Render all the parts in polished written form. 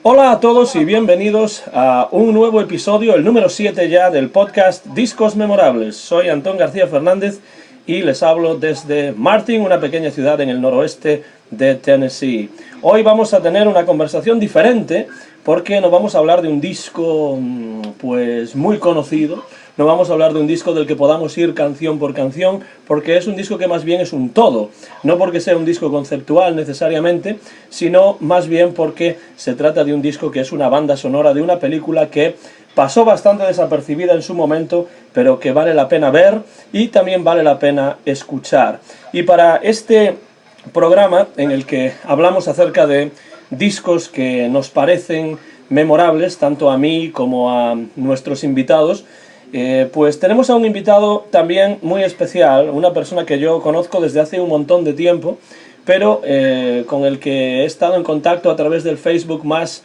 Hola a todos y bienvenidos a un nuevo episodio, el número 7 ya del podcast Discos Memorables. Soy Antón García Fernández y les hablo desde Martin, una pequeña ciudad en el noroeste de Tennessee. Hoy vamos a tener una conversación diferente porque nos vamos a hablar de un disco pues muy conocido. No vamos a hablar de un disco del que podamos ir canción por canción, porque es un disco que más bien es un todo. No porque sea un disco conceptual necesariamente, sino más bien porque se trata de un disco que es una banda sonora de una película que pasó bastante desapercibida en su momento, pero que vale la pena ver y también vale la pena escuchar. Y para este programa en el que hablamos acerca de discos que nos parecen memorables, tanto a mí como a nuestros invitados, pues tenemos a un invitado también muy especial, una persona que yo conozco desde hace un montón de tiempo, pero con el que he estado en contacto a través del Facebook más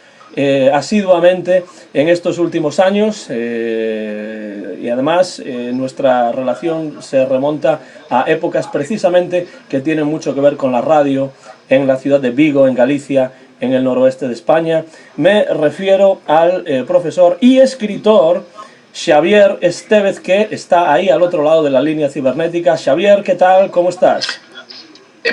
asiduamente en estos últimos años, y además nuestra relación se remonta a épocas precisamente que tienen mucho que ver con la radio en la ciudad de Vigo, en Galicia, en el noroeste de España. Me refiero al profesor y escritor Xavier Estévez, que está ahí al otro lado de la línea cibernética. Xavier, ¿qué tal? ¿Cómo estás?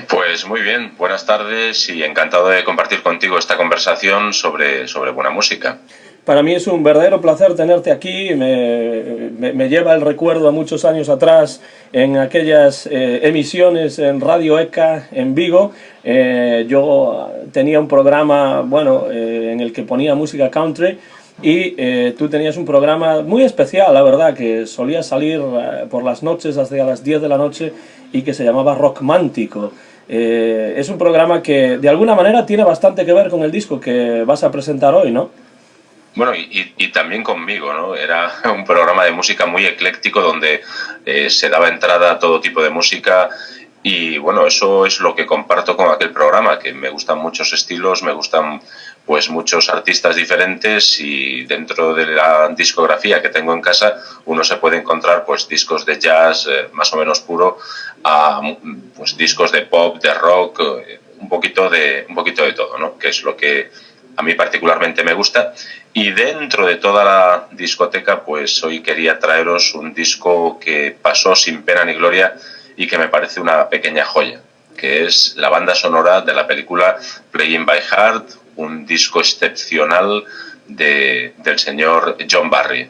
Pues muy bien, buenas tardes y encantado de compartir contigo esta conversación sobre buena música. Para mí es un verdadero placer tenerte aquí. Me lleva el recuerdo a muchos años atrás en aquellas emisiones en Radio ECA en Vigo. Yo tenía un programa, en el que ponía música country. Y tú tenías un programa muy especial, la verdad, que solía salir por las noches hasta las 10 de la noche y que se llamaba Rockmántico. Es un programa que de alguna manera tiene bastante que ver con el disco que vas a presentar hoy, ¿no? Bueno, y también conmigo, ¿no? Era un programa de música muy ecléctico donde se daba entrada a todo tipo de música. Y bueno, eso es lo que comparto con aquel programa, que me gustan muchos estilos, me gustan pues muchos artistas diferentes, y dentro de la discografía que tengo en casa uno se puede encontrar pues discos de jazz más o menos puro, a pues discos de pop, de rock, un poquito de todo, ¿no? Que es lo que a mí particularmente me gusta. Y dentro de toda la discoteca, pues hoy quería traeros un disco que pasó sin pena ni gloria y que me parece una pequeña joya, que es la banda sonora de la película Playing by Heart, un disco excepcional del señor John Barry.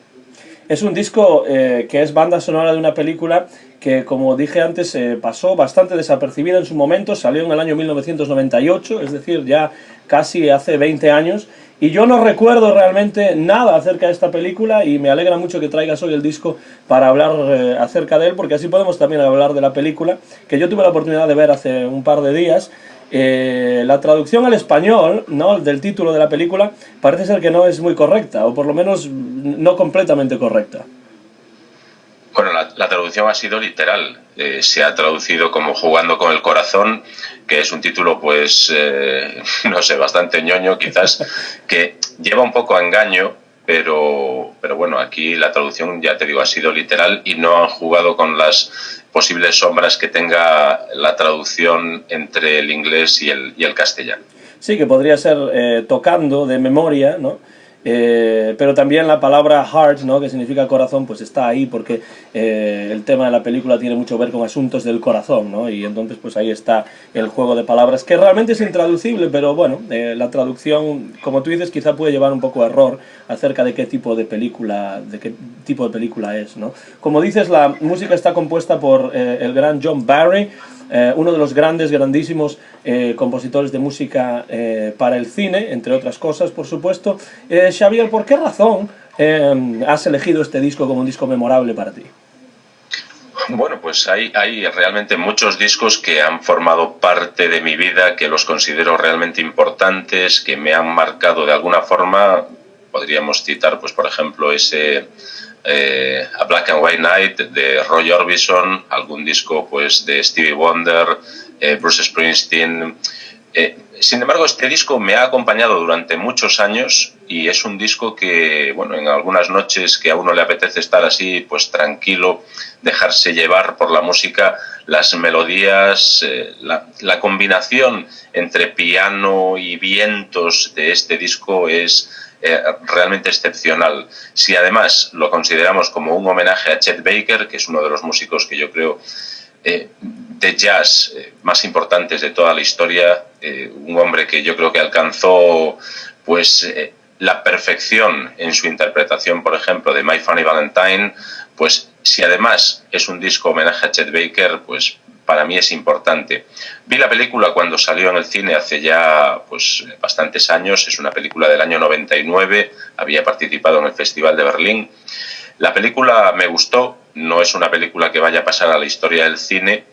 Es un disco que es banda sonora de una película que, como dije antes, pasó bastante desapercibida en su momento. Salió en el año 1998, es decir, ya casi hace 20 años. Y yo no recuerdo realmente nada acerca de esta película, y me alegra mucho que traigas hoy el disco para hablar acerca de él, porque así podemos también hablar de la película, que yo tuve la oportunidad de ver hace un par de días. La traducción al español, ¿no?, del título de la película parece ser que no es muy correcta, o por lo menos no completamente correcta. Bueno, la traducción ha sido literal. Se ha traducido como Jugando con el Corazón, que es un título, pues, no sé, bastante ñoño quizás, que lleva un poco a engaño, pero bueno, aquí la traducción, ya te digo, ha sido literal y no han jugado con las posibles sombras que tenga la traducción entre el inglés y el castellano. Sí, que podría ser tocando de memoria, ¿no? Pero también la palabra heart, ¿no?, que significa corazón, pues está ahí porque el tema de la película tiene mucho que ver con asuntos del corazón, ¿no? Y entonces pues ahí está el juego de palabras, que realmente es intraducible, pero bueno, la traducción, como tú dices, quizá puede llevar un poco a error acerca de qué tipo de película es, ¿no? Como dices, la música está compuesta por el gran John Barry, uno de los grandísimos compositores de música para el cine, entre otras cosas, por supuesto. Xavier, ¿por qué razón has elegido este disco como un disco memorable para ti? Bueno, pues hay realmente muchos discos que han formado parte de mi vida, que los considero realmente importantes, que me han marcado de alguna forma. Podríamos citar, pues, por ejemplo, ese A Black and White Night de Roy Orbison, algún disco pues de Stevie Wonder, Bruce Springsteen. Sin embargo, este disco me ha acompañado durante muchos años y es un disco que, bueno, en algunas noches que a uno le apetece estar así, pues tranquilo, dejarse llevar por la música, las melodías, la combinación entre piano y vientos de este disco es realmente excepcional. Si además lo consideramos como un homenaje a Chet Baker, que es uno de los músicos que yo creo de jazz más importantes de toda la historia, un hombre que yo creo que alcanzó pues la perfección en su interpretación, por ejemplo, de My Funny Valentine, pues si además es un disco homenaje a Chet Baker, pues para mí es importante. Vi la película cuando salió en el cine hace ya pues bastantes años, es una película del año 99, había participado en el Festival de Berlín. La película me gustó, no es una película que vaya a pasar a la historia del cine.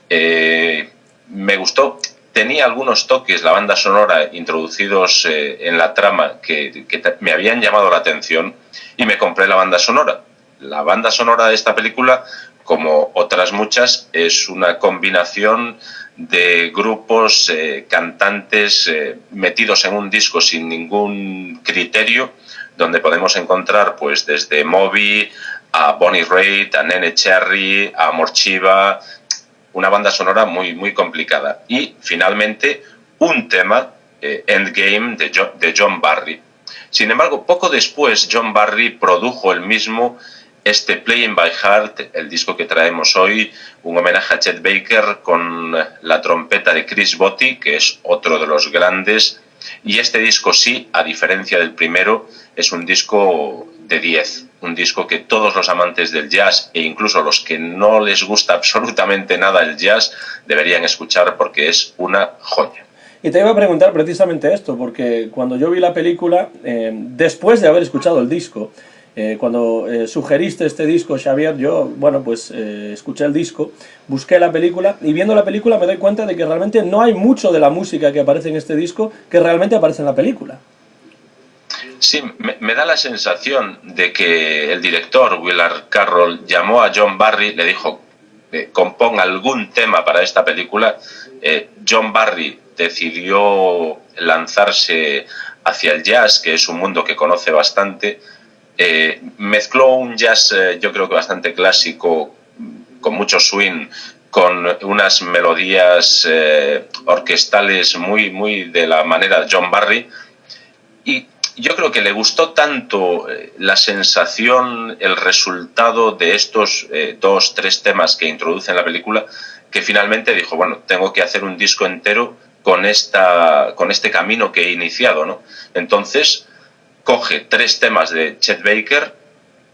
Me gustó, tenía algunos toques, la banda sonora, introducidos en la trama que me habían llamado la atención y me compré la banda sonora. La banda sonora de esta película, como otras muchas, es una combinación de grupos, cantantes metidos en un disco sin ningún criterio, donde podemos encontrar pues desde Moby a Bonnie Raitt, a Nene Cherry, a Morchiva, una banda sonora muy, muy complicada. Y finalmente un tema, Endgame, de John Barry. Sin embargo, poco después John Barry produjo él mismo este Playing by Heart, el disco que traemos hoy, un homenaje a Chet Baker con la trompeta de Chris Botti, que es otro de los grandes. Y este disco sí, a diferencia del primero, es un disco de 10, un disco que todos los amantes del jazz e incluso los que no les gusta absolutamente nada el jazz deberían escuchar porque es una joya. Y te iba a preguntar precisamente esto, porque cuando yo vi la película, después de haber escuchado el disco, cuando sugeriste este disco, Xavier, yo, bueno, pues escuché el disco, busqué la película y viendo la película me doy cuenta de que realmente no hay mucho de la música que aparece en este disco que realmente aparece en la película. Sí, me da la sensación de que el director, Willard Carroll, llamó a John Barry, le dijo, componga algún tema para esta película. John Barry decidió lanzarse hacia el jazz, que es un mundo que conoce bastante. Mezcló un jazz, yo creo que bastante clásico, con mucho swing, con unas melodías orquestales muy, muy de la manera de John Barry. Y yo creo que le gustó tanto la sensación, el resultado de estos 2-3 temas que introduce en la película, que finalmente dijo, bueno, tengo que hacer un disco entero con este camino que he iniciado, ¿no? Entonces coge 3 temas de Chet Baker,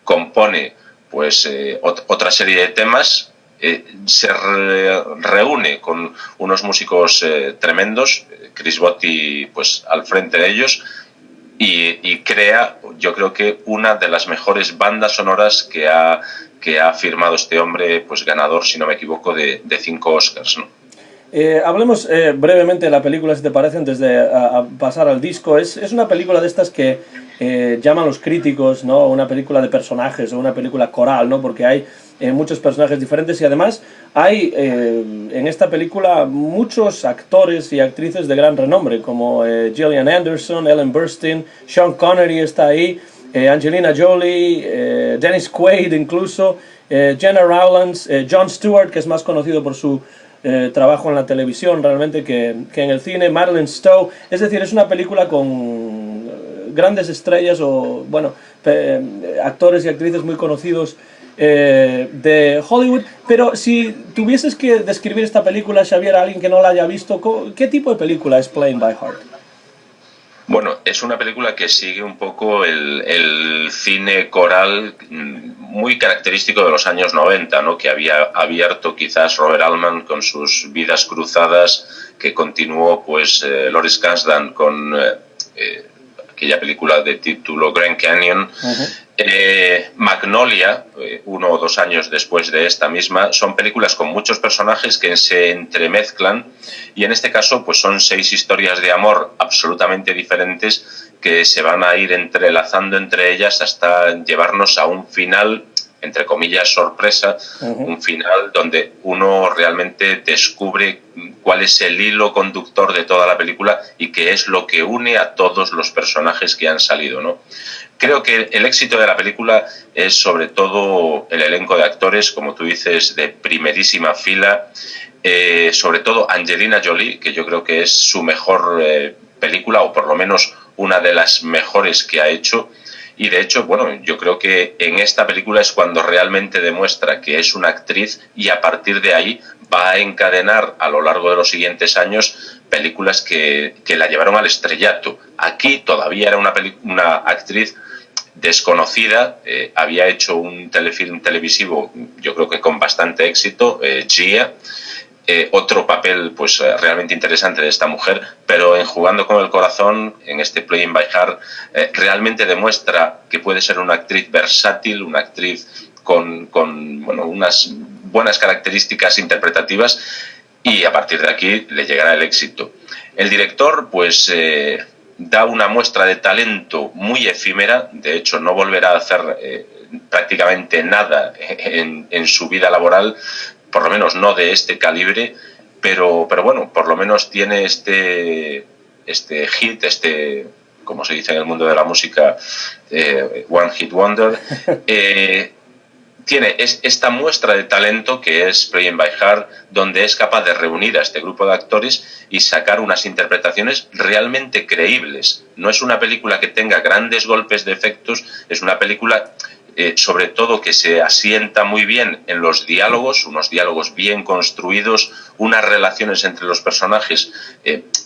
compone pues otra serie de temas, se reúne con unos músicos tremendos, Chris Botti pues al frente de ellos, y crea, yo creo que una de las mejores bandas sonoras que ha firmado este hombre, pues ganador, si no me equivoco, de 5 Oscars, ¿no? Hablemos brevemente de la película, si te parece, antes de pasar al disco. Es una película de estas que llaman los críticos, ¿no? Una película de personajes o una película coral, ¿no? Porque hay muchos personajes diferentes y además hay en esta película muchos actores y actrices de gran renombre, como Gillian Anderson, Ellen Burstyn, Sean Connery está ahí, Angelina Jolie, Dennis Quaid incluso, Jenna Rowlands, Jon Stewart, que es más conocido por su trabajo en la televisión realmente que en el cine, Madeleine Stowe. Es decir, es una película con grandes estrellas o, bueno, actores y actrices muy conocidos de Hollywood. Pero si tuvieses que describir esta película, Xavier, a alguien que no la haya visto, ¿qué tipo de película es Playing by Heart? Bueno, es una película que sigue un poco el cine coral muy característico de los años 90, ¿no? Que había abierto quizás Robert Altman con sus Vidas cruzadas, que continuó pues Lawrence Kasdan con aquella película de título Grand Canyon. Magnolia, 1 o 2 años después de esta misma, son películas con muchos personajes que se entremezclan y en este caso pues son 6 historias de amor absolutamente diferentes que se van a ir entrelazando entre ellas hasta llevarnos a un final entre comillas, sorpresa, un final donde uno realmente descubre cuál es el hilo conductor de toda la película y qué es lo que une a todos los personajes que han salido, ¿no? Creo que el éxito de la película es sobre todo el elenco de actores, como tú dices, de primerísima fila, sobre todo Angelina Jolie, que yo creo que es su mejor película, o por lo menos una de las mejores que ha hecho. Y de hecho, bueno, yo creo que en esta película es cuando realmente demuestra que es una actriz, y a partir de ahí va a encadenar a lo largo de los siguientes años películas que la llevaron al estrellato. Aquí todavía era una actriz desconocida, había hecho un telefilm televisivo, yo creo que con bastante éxito, Gia, otro papel pues realmente interesante de esta mujer, pero en Jugando con el Corazón, en este Playing by Heart, realmente demuestra que puede ser una actriz versátil, una actriz con bueno, unas buenas características interpretativas, y a partir de aquí le llegará el éxito. El director pues da una muestra de talento muy efímera, de hecho no volverá a hacer prácticamente nada en su vida laboral, por lo menos no de este calibre, pero bueno, por lo menos tiene este hit, como se dice en el mundo de la música, One Hit Wonder, tiene esta muestra de talento que es Playing by Heart, donde es capaz de reunir a este grupo de actores y sacar unas interpretaciones realmente creíbles. No es una película que tenga grandes golpes de efectos, es una película sobre todo que se asienta muy bien en los diálogos, unos diálogos bien construidos, unas relaciones entre los personajes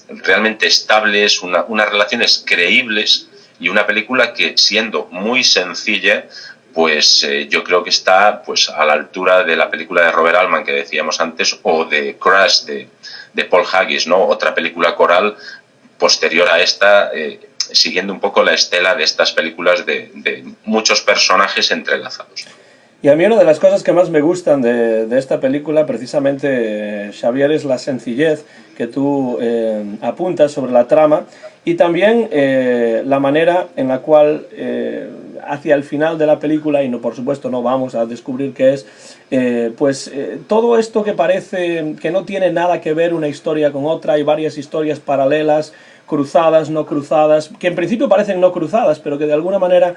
realmente estables, unas relaciones creíbles, y una película que, siendo muy sencilla, pues yo creo que está pues a la altura de la película de Robert Altman que decíamos antes, o de Crash de Paul Haggis, ¿no? Otra película coral posterior a esta, siguiendo un poco la estela de estas películas de muchos personajes entrelazados. Y a mí una de las cosas que más me gustan de esta película, precisamente, Xavier, es la sencillez que tú apuntas sobre la trama, y también la manera en la cual hacia el final de la película, y no, por supuesto no vamos a descubrir qué es, todo esto que parece que no tiene nada que ver una historia con otra, hay varias historias paralelas, cruzadas, no cruzadas, que en principio parecen no cruzadas, pero que de alguna manera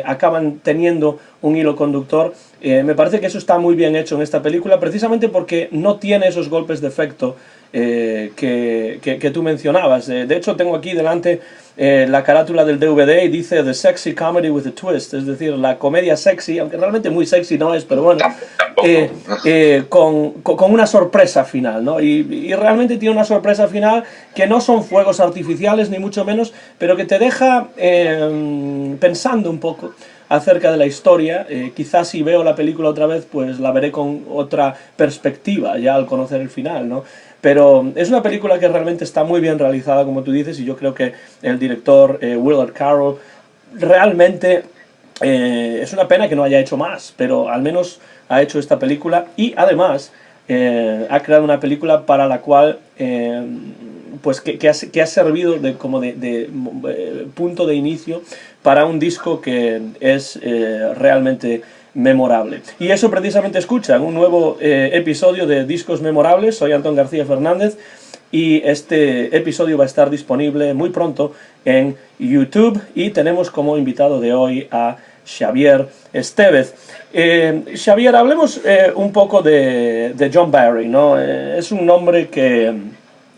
acaban teniendo un hilo conductor. Me parece que eso está muy bien hecho en esta película, precisamente porque no tiene esos golpes de efecto que tú mencionabas. De hecho, tengo aquí delante la carátula del DVD y dice The Sexy Comedy with a Twist, es decir, la comedia sexy, aunque realmente muy sexy no es, pero bueno, con una sorpresa final, ¿no? Y realmente tiene una sorpresa final que no son fuegos artificiales, ni mucho menos, pero que te deja pensando un poco acerca de la historia. Quizás si veo la película otra vez, pues la veré con otra perspectiva ya al conocer el final, ¿no? Pero es una película que realmente está muy bien realizada, como tú dices, y yo creo que el director Willard Carroll realmente es una pena que no haya hecho más, pero al menos ha hecho esta película, y además ha creado una película para la cual pues que ha servido como de punto de inicio para un disco que es realmente memorable. Y eso precisamente escuchan, un nuevo episodio de Discos Memorables. Soy Antón García Fernández y este episodio va a estar disponible muy pronto en YouTube, y tenemos como invitado de hoy a Xavier Estévez. Xavier, hablemos un poco de John Barry, ¿no? Es un nombre que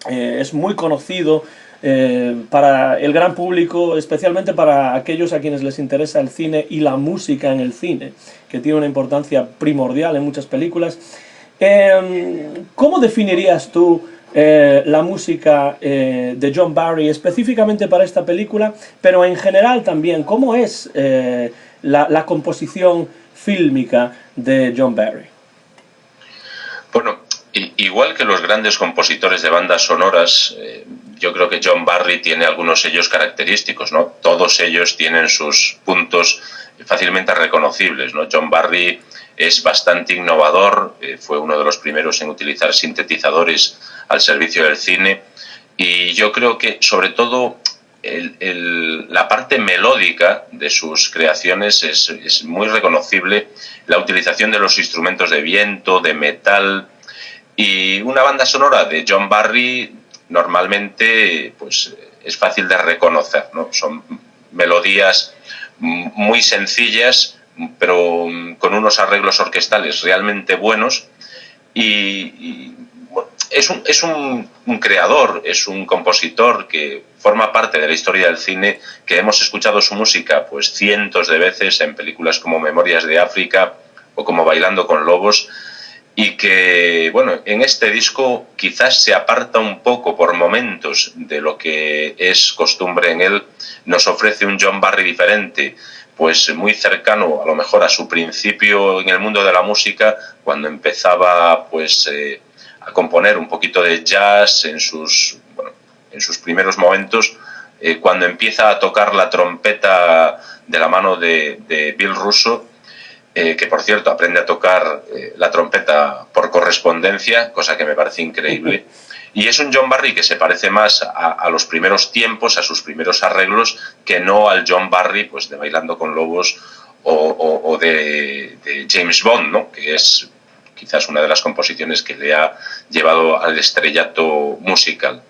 es muy conocido para el gran público, especialmente para aquellos a quienes les interesa el cine y la música en el cine, que tiene una importancia primordial en muchas películas. ¿Cómo definirías tú la música de John Barry específicamente para esta película, pero en general también cómo es la composición fílmica de John Barry? Bueno, igual que los grandes compositores de bandas sonoras, yo creo que John Barry tiene algunos sellos característicos, ¿no? Todos ellos tienen sus puntos fácilmente reconocibles, ¿no? John Barry es bastante innovador, fue uno de los primeros en utilizar sintetizadores al servicio del cine, y yo creo que sobre todo la parte melódica de sus creaciones es muy reconocible, la utilización de los instrumentos de viento, de metal, y una banda sonora de John Barry normalmente pues es fácil de reconocer, ¿no? Son melodías muy sencillas, pero con unos arreglos orquestales realmente buenos, y bueno, es un creador, es un compositor que forma parte de la historia del cine, que hemos escuchado su música pues cientos de veces en películas como Memorias de África o como Bailando con Lobos, y que, bueno, en este disco quizás se aparta un poco por momentos de lo que es costumbre en él, nos ofrece un John Barry diferente, pues muy cercano a lo mejor a su principio en el mundo de la música, cuando empezaba pues a componer un poquito de jazz en sus primeros momentos, cuando empieza a tocar la trompeta de la mano de Bill Russo, que por cierto aprende a tocar la trompeta por correspondencia, cosa que me parece increíble. Y es un John Barry que se parece más a los primeros tiempos, a sus primeros arreglos, que no al John Barry pues, de Bailando con Lobos o de James Bond, ¿no? Que es quizás una de las composiciones que le ha llevado al estrellato musical.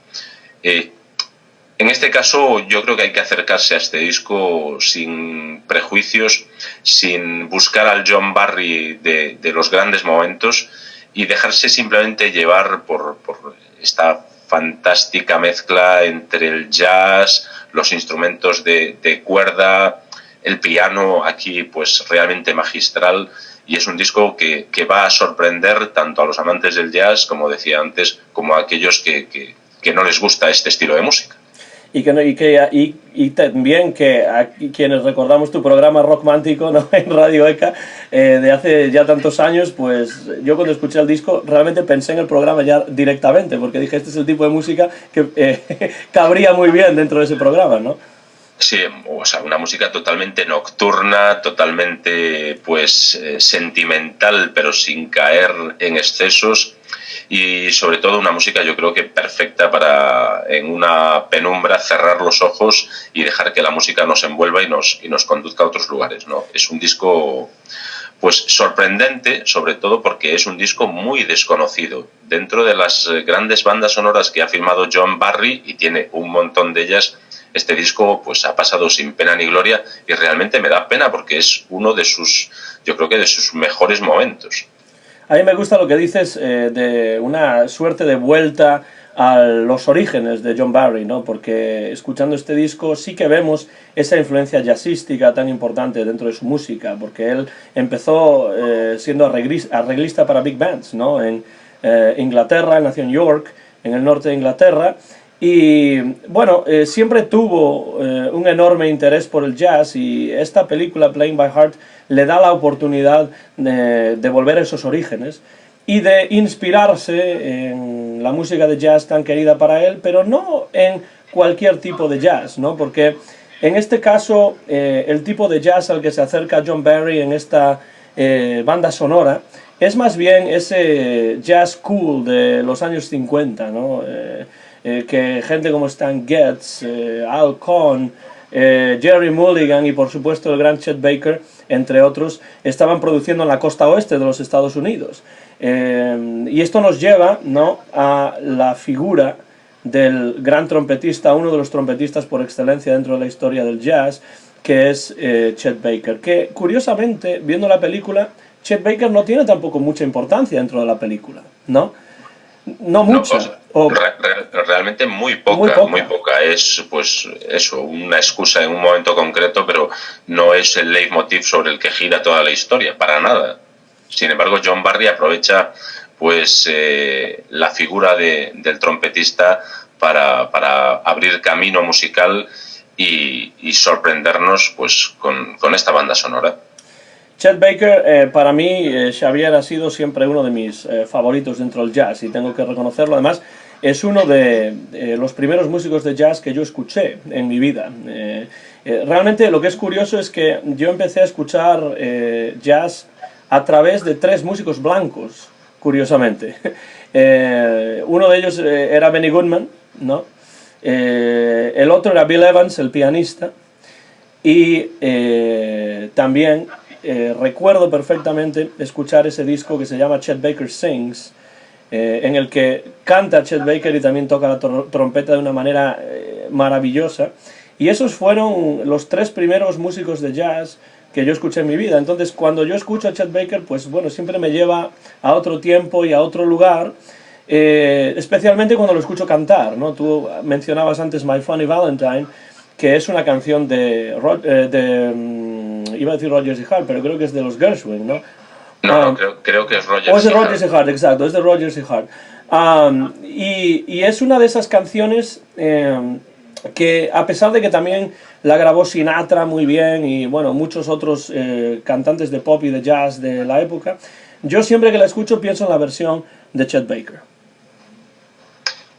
En este caso yo creo que hay que acercarse a este disco sin prejuicios, sin buscar al John Barry de los grandes momentos, y dejarse simplemente llevar por esta fantástica mezcla entre el jazz, los instrumentos de cuerda, el piano aquí pues realmente magistral, y es un disco que va a sorprender tanto a los amantes del jazz, como decía antes, como a aquellos que no les gusta este estilo de música. Y también que a quienes recordamos tu programa Rockmántico, ¿no? En Radio ECA, de hace ya tantos años, pues yo cuando escuché el disco realmente pensé en el programa ya directamente, porque dije, este es el tipo de música que cabría muy bien dentro de ese programa, ¿no? Sí, o sea, una música totalmente nocturna, totalmente pues sentimental, pero sin caer en excesos, y sobre todo una música yo creo que perfecta para en una penumbra cerrar los ojos y dejar que la música nos envuelva y nos conduzca a otros lugares, ¿no? Es un disco pues sorprendente, sobre todo porque es un disco muy desconocido. Dentro de las grandes bandas sonoras que ha firmado John Barry, y tiene un montón de ellas, este disco pues ha pasado sin pena ni gloria, y realmente me da pena porque es uno de sus, yo creo que de sus mejores momentos. A mí me gusta lo que dices de una suerte de vuelta a los orígenes de John Barry, ¿no? Porque escuchando este disco sí que vemos esa influencia jazzística tan importante dentro de su música, porque él empezó siendo arreglista para big bands, ¿no? En Inglaterra, él nació en York, en el norte de Inglaterra, y bueno, siempre tuvo un enorme interés por el jazz, y esta película, Playing by Heart, le da la oportunidad de volver a esos orígenes y de inspirarse en la música de jazz tan querida para él, pero no en cualquier tipo de jazz, ¿no? Porque en este caso el tipo de jazz al que se acerca John Barry en esta banda sonora es más bien ese jazz cool de los años 50, ¿no? Que gente como Stan Getz, Al Cohn, Jerry Mulligan y por supuesto el gran Chet Baker, entre otros, estaban produciendo en la costa oeste de los Estados Unidos. Y esto nos lleva, ¿no?, a la figura del gran trompetista, uno de los trompetistas por excelencia dentro de la historia del jazz, que es Chet Baker, que curiosamente, viendo la película, Chet Baker no tiene tampoco mucha importancia dentro de la película, ¿no? No mucha. No, realmente muy poca. Es pues eso, una excusa en un momento concreto, pero no es el leitmotiv sobre el que gira toda la historia, para nada. Sin embargo, John Barry aprovecha pues la figura del trompetista para abrir camino musical y sorprendernos pues con esta banda sonora. Chet Baker, para mí, Xavier, ha sido siempre uno de mis favoritos dentro del jazz, y tengo que reconocerlo. Además, es uno de los primeros músicos de jazz que yo escuché en mi vida. Realmente lo que es curioso es que yo empecé a escuchar jazz a través de 3 músicos blancos, curiosamente. Uno de ellos era Benny Goodman, ¿no? el otro era Bill Evans, el pianista, y también recuerdo perfectamente escuchar ese disco que se llama Chet Baker Sings, en el que canta Chet Baker y también toca la trompeta de una manera maravillosa. Y esos fueron los 3 primeros músicos de jazz que yo escuché en mi vida. Entonces, cuando yo escucho a Chet Baker, pues bueno, siempre me lleva a otro tiempo y a otro lugar, especialmente cuando lo escucho cantar, ¿no? Tú mencionabas antes My Funny Valentine, que es una canción iba a decir Rodgers y Hart, pero creo que es de los Gershwin, ¿no? No, creo que es Rodgers. O es de Rodgers y Hart, exacto, es de Rodgers y Hart. Y es una de esas canciones que, a pesar de que también la grabó Sinatra muy bien y bueno, muchos otros cantantes de pop y de jazz de la época, yo siempre que la escucho pienso en la versión de Chet Baker.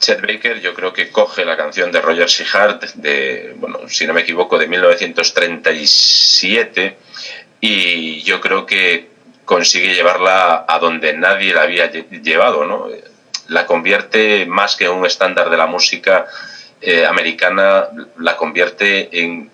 Chet Baker yo creo que coge la canción de Rodgers y Hart de, bueno, si no me equivoco, de 1937, y yo creo que consigue llevarla a donde nadie la había llevado, ¿no? La convierte, más que un estándar de la música americana, la convierte en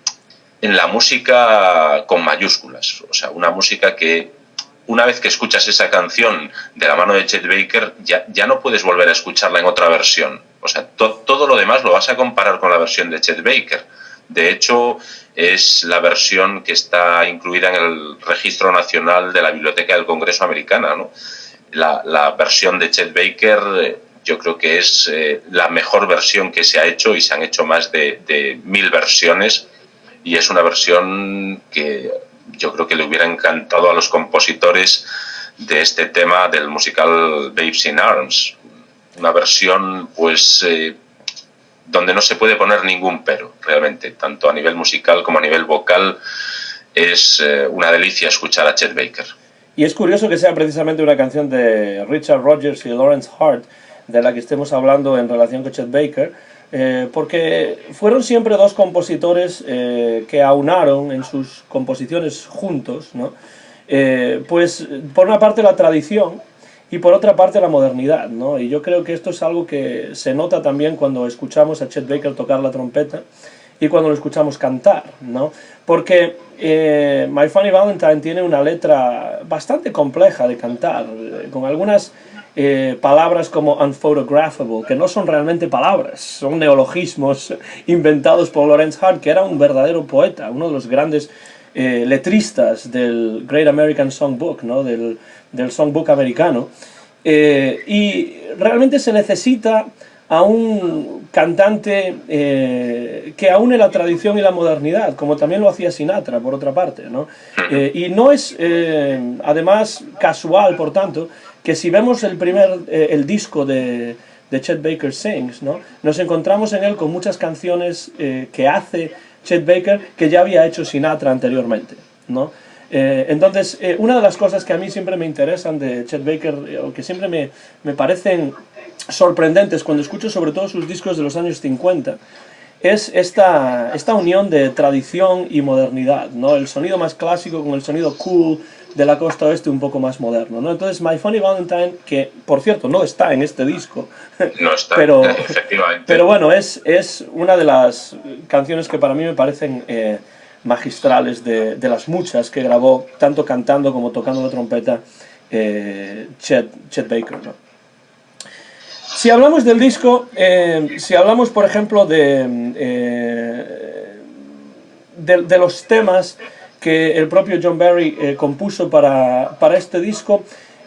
la música con mayúsculas. O sea, una música que, una vez que escuchas esa canción de la mano de Chet Baker, ya no puedes volver a escucharla en otra versión. O sea, todo lo demás lo vas a comparar con la versión de Chet Baker. De hecho, es la versión que está incluida en el Registro Nacional de la Biblioteca del Congreso americana, ¿no? La versión de Chet Baker yo creo que es la mejor versión que se ha hecho, y se han hecho más de 1000 versiones, y es una versión que yo creo que le hubiera encantado a los compositores de este tema del musical Babes in Arms. Una versión, pues, donde no se puede poner ningún pero, realmente, tanto a nivel musical como a nivel vocal. Es una delicia escuchar a Chet Baker. Y es curioso que sea precisamente una canción de Richard Rodgers y Lawrence Hart de la que estemos hablando en relación con Chet Baker, porque fueron siempre 2 compositores que aunaron en sus composiciones juntos, ¿no? Pues por una parte la tradición y por otra parte la modernidad, ¿no? Y yo creo que esto es algo que se nota también cuando escuchamos a Chet Baker tocar la trompeta y cuando lo escuchamos cantar, ¿no? Porque My Funny Valentine tiene una letra bastante compleja de cantar, con algunas palabras como unphotographable, que no son realmente palabras, son neologismos inventados por Lawrence Hart, que era un verdadero poeta, uno de los grandes letristas del Great American Songbook, ¿no? del songbook americano, y realmente se necesita a un cantante que aúne la tradición y la modernidad, como también lo hacía Sinatra, por otra parte, ¿no? Y no es, además, casual, por tanto, que si vemos el disco de Chet Baker Sings, ¿no? Nos encontramos en él con muchas canciones que hace Chet Baker que ya había hecho Sinatra anteriormente, ¿no? Entonces, una de las cosas que a mí siempre me interesan de Chet Baker, o que siempre me parecen sorprendentes cuando escucho sobre todo sus discos de los años 50, es esta unión de tradición y modernidad, ¿no? El sonido más clásico con el sonido cool de la costa oeste un poco más moderno, ¿no? Entonces My Funny Valentine, que por cierto no está en este disco, no está, pero, efectivamente. Pero bueno, es una de las canciones que para mí me parecen magistrales de las muchas que grabó, tanto cantando como tocando la trompeta, Chet Baker, ¿no? Si hablamos del disco, si hablamos por ejemplo de los temas que el propio John Barry compuso para este disco,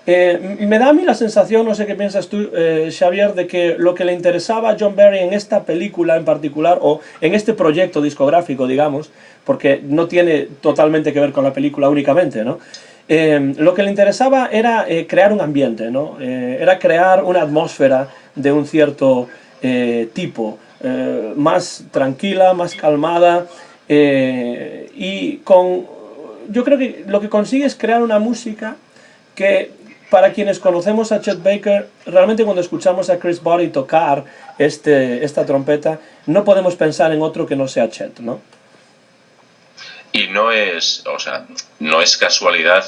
me da a mí la sensación, no sé qué piensas tú, Xavier, de que lo que le interesaba a John Barry en esta película en particular, o en este proyecto discográfico, digamos, porque no tiene totalmente que ver con la película únicamente, ¿no? Lo que le interesaba era crear un ambiente, ¿no? Era crear una atmósfera de un cierto tipo, más tranquila, más calmada, y yo creo que lo que consigue es crear una música que, para quienes conocemos a Chet Baker, realmente cuando escuchamos a Chris Botti tocar esta trompeta, no podemos pensar en otro que no sea Chet, ¿no? Y no es, o sea, no es casualidad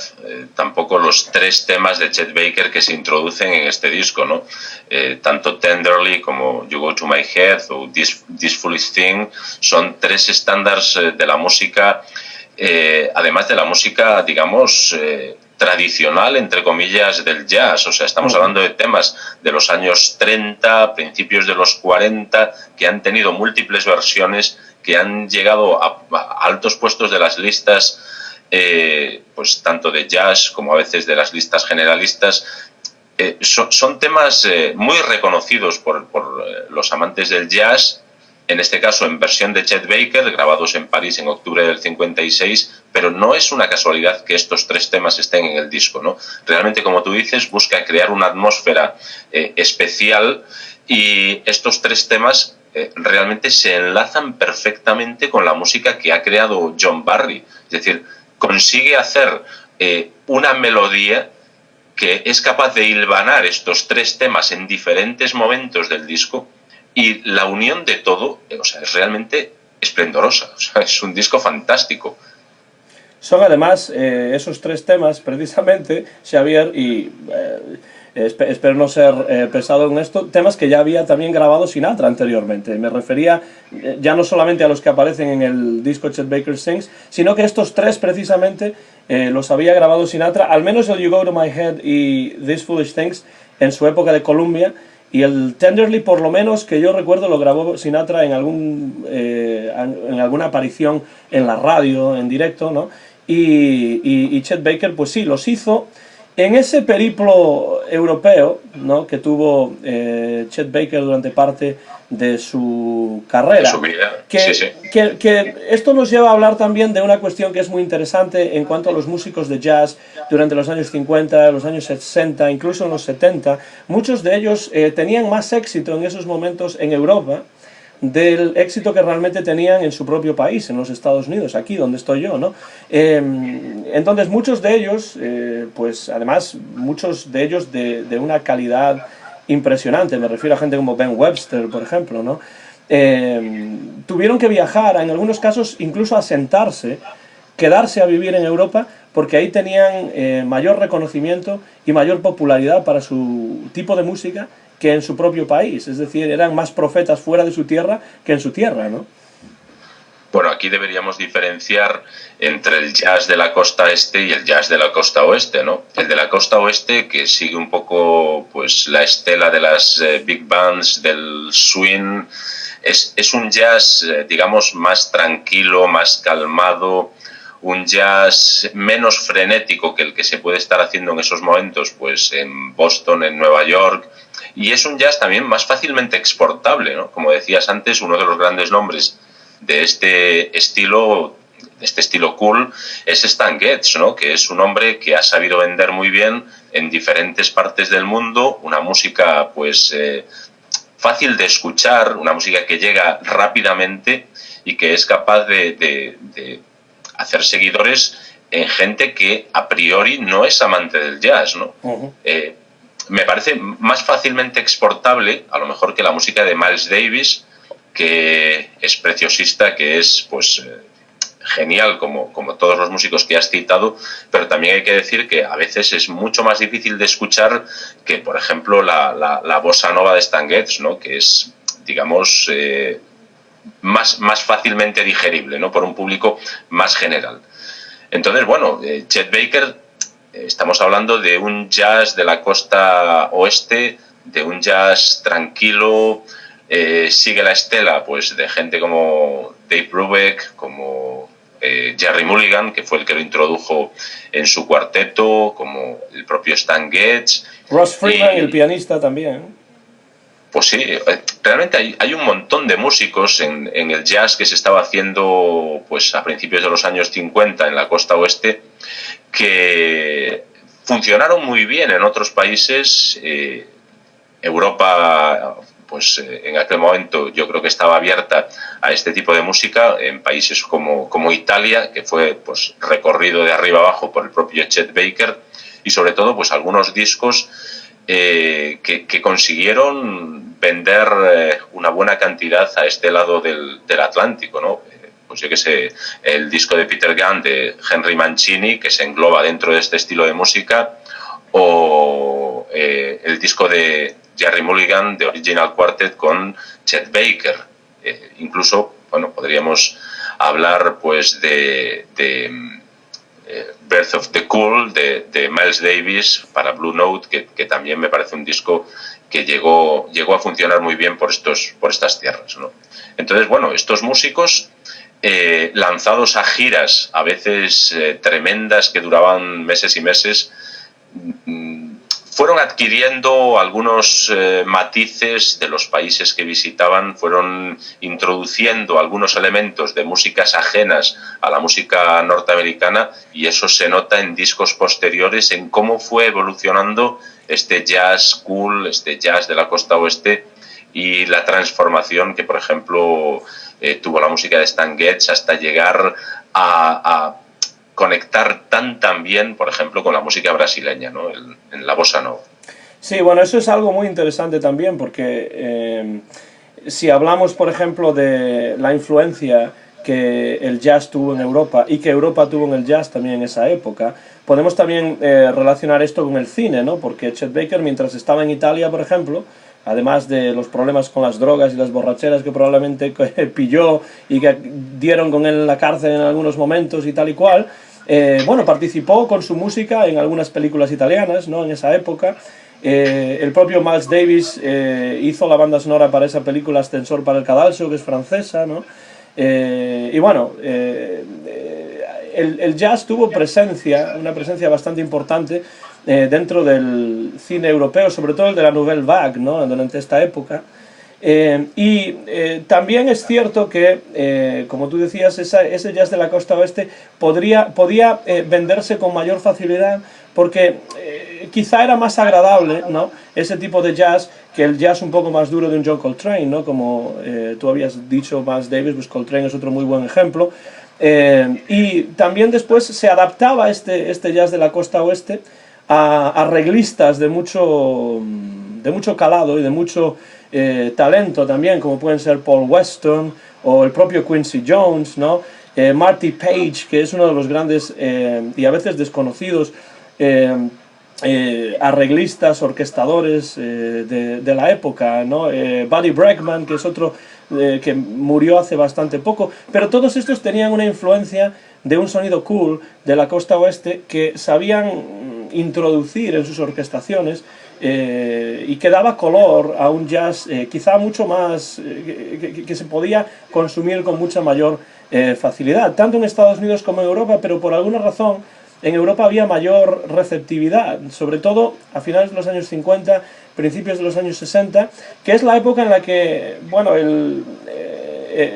tampoco los 3 temas de Chet Baker que se introducen en este disco, ¿no? Tanto Tenderly como You Go to My Head o This Foolish Thing son 3 estándares de la música, además de la música, digamos, tradicional, entre comillas, del jazz. O sea, estamos hablando de temas de los años 30, principios de los 40, que han tenido múltiples versiones, que han llegado a altos puestos de las listas, pues tanto de jazz como a veces de las listas generalistas. Son temas muy reconocidos por los amantes del jazz, en este caso en versión de Chet Baker, grabados en París en octubre del 56, pero no es una casualidad que estos 3 temas estén en el disco, ¿no? Realmente, como tú dices, busca crear una atmósfera especial, y estos 3 temas realmente se enlazan perfectamente con la música que ha creado John Barry. Es decir, consigue hacer una melodía que es capaz de hilvanar estos 3 temas en diferentes momentos del disco, y la unión de todo, o sea, es realmente esplendorosa. O sea, es un disco fantástico. Son además esos 3 temas, precisamente, Xavier, y espero no ser pesado en esto, temas que ya había también grabado Sinatra anteriormente. Me refería ya no solamente a los que aparecen en el disco Chet Baker Sings, sino que estos 3 precisamente los había grabado Sinatra, al menos el You Go to My Head y These Foolish Things, en su época de Columbia. Y el Tenderly, por lo menos, que yo recuerdo, lo grabó Sinatra en alguna aparición en la radio, en directo, ¿no? Y Chet Baker, pues sí, los hizo en ese periplo europeo, ¿no?, que tuvo Chet Baker durante parte de su carrera. De su vida. Sí. Que esto nos lleva a hablar también de una cuestión que es muy interesante en cuanto a los músicos de jazz durante los años 50, los años 60, incluso en los 70. Muchos de ellos tenían más éxito en esos momentos en Europa del éxito que realmente tenían en su propio país, en los Estados Unidos, aquí donde estoy yo, ¿no? Entonces muchos de ellos, pues además muchos de ellos de una calidad impresionante, me refiero a gente como Ben Webster, por ejemplo, ¿no? Tuvieron que viajar, en algunos casos incluso asentarse, quedarse a vivir en Europa, porque ahí tenían mayor reconocimiento y mayor popularidad para su tipo de música que en su propio país. Es decir, eran más profetas fuera de su tierra que en su tierra, ¿no? Bueno, aquí deberíamos diferenciar entre el jazz de la costa este y el jazz de la costa oeste, ¿no? El de la costa oeste, que sigue un poco pues la estela de las big bands, del swing, es un jazz, digamos, más tranquilo, más calmado, un jazz menos frenético que el que se puede estar haciendo en esos momentos, pues en Boston, en Nueva York, y es un jazz también más fácilmente exportable, ¿no? Como decías antes, uno de los grandes nombres de este estilo cool, es Stan Getz, ¿no? Que es un hombre que ha sabido vender muy bien en diferentes partes del mundo una música pues fácil de escuchar, una música que llega rápidamente y que es capaz de hacer seguidores en gente que a priori no es amante del jazz, ¿no? Me parece más fácilmente exportable, a lo mejor, que la música de Miles Davis, que es preciosista, que es pues genial como todos los músicos que has citado, pero también hay que decir que a veces es mucho más difícil de escuchar que, por ejemplo, la bossa nova de Stan Getz, ¿no? Que es, digamos, más fácilmente digerible, ¿no? Por un público más general. Entonces, bueno, Chet Baker, estamos hablando de un jazz de la costa oeste, de un jazz tranquilo. Sigue la estela pues de gente como Dave Brubeck, como Jerry Mulligan, que fue el que lo introdujo en su cuarteto, como el propio Stan Getz. Ross Freeman, el pianista, también. Pues sí, realmente hay un montón de músicos en el jazz que se estaba haciendo pues a principios de los años 50 en la costa oeste, que funcionaron muy bien en otros países. Europa, pues en aquel momento yo creo que estaba abierta a este tipo de música, en países como Italia, que fue pues recorrido de arriba abajo por el propio Chet Baker, y sobre todo pues algunos discos que consiguieron vender una buena cantidad a este lado del Atlántico, ¿no? Pues pues yo qué sé, el disco de Peter Gunn de Henry Mancini, que se engloba dentro de este estilo de música, o el disco de Jerry Mulligan de Original Quartet con Chet Baker. Incluso, bueno, podríamos hablar pues de Birth of the Cool de Miles Davis para Blue Note, que también me parece un disco que llegó a funcionar muy bien por estas tierras, ¿no? Entonces, bueno, estos músicos lanzados a giras, a veces tremendas, que duraban meses y meses, fueron adquiriendo algunos matices de los países que visitaban, fueron introduciendo algunos elementos de músicas ajenas a la música norteamericana, y eso se nota en discos posteriores, en cómo fue evolucionando este jazz cool, este jazz de la costa oeste, y la transformación que, por ejemplo, tuvo la música de Stan Getz hasta llegar a conectar tan bien, por ejemplo, con la música brasileña, ¿no? En la bossa nova. Sí, bueno, eso es algo muy interesante también, porque si hablamos, por ejemplo, de la influencia que el jazz tuvo en Europa y que Europa tuvo en el jazz también en esa época, podemos también relacionar esto con el cine, ¿no? Porque Chet Baker, mientras estaba en Italia, por ejemplo, además de los problemas con las drogas y las borracheras que probablemente pilló y que dieron con él en la cárcel en algunos momentos y tal y cual, bueno, participó con su música en algunas películas italianas, ¿no? En esa época. El propio Miles Davis hizo la banda sonora para esa película Ascensor para el Cadalso, que es francesa, ¿no? Y bueno, el jazz tuvo una presencia bastante importante dentro del cine europeo, sobre todo el de la Nouvelle Vague, ¿no? Durante esta época. También es cierto que, como tú decías, ese jazz de la costa oeste podía venderse con mayor facilidad, porque quizá era más agradable, ¿no? Ese tipo de jazz que el jazz un poco más duro de un John Coltrane, ¿no? Como tú habías dicho, Miles Davis, pues Coltrane es otro muy buen ejemplo. Y también después se adaptaba este jazz de la costa oeste a arreglistas de mucho calado y de mucho talento también, como pueden ser Paul Weston o el propio Quincy Jones, ¿no? Marty Page, que es uno de los grandes y a veces desconocidos arreglistas, orquestadores de la época, ¿no? Buddy Bregman, que es otro que murió hace bastante poco, pero todos estos tenían una influencia de un sonido cool de la costa oeste que sabían introducir en sus orquestaciones y que daba color a un jazz quizá mucho más que se podía consumir con mucha mayor facilidad, tanto en Estados Unidos como en Europa, pero por alguna razón en Europa había mayor receptividad, sobre todo a finales de los años 50, principios de los años 60, que es la época en la que, bueno,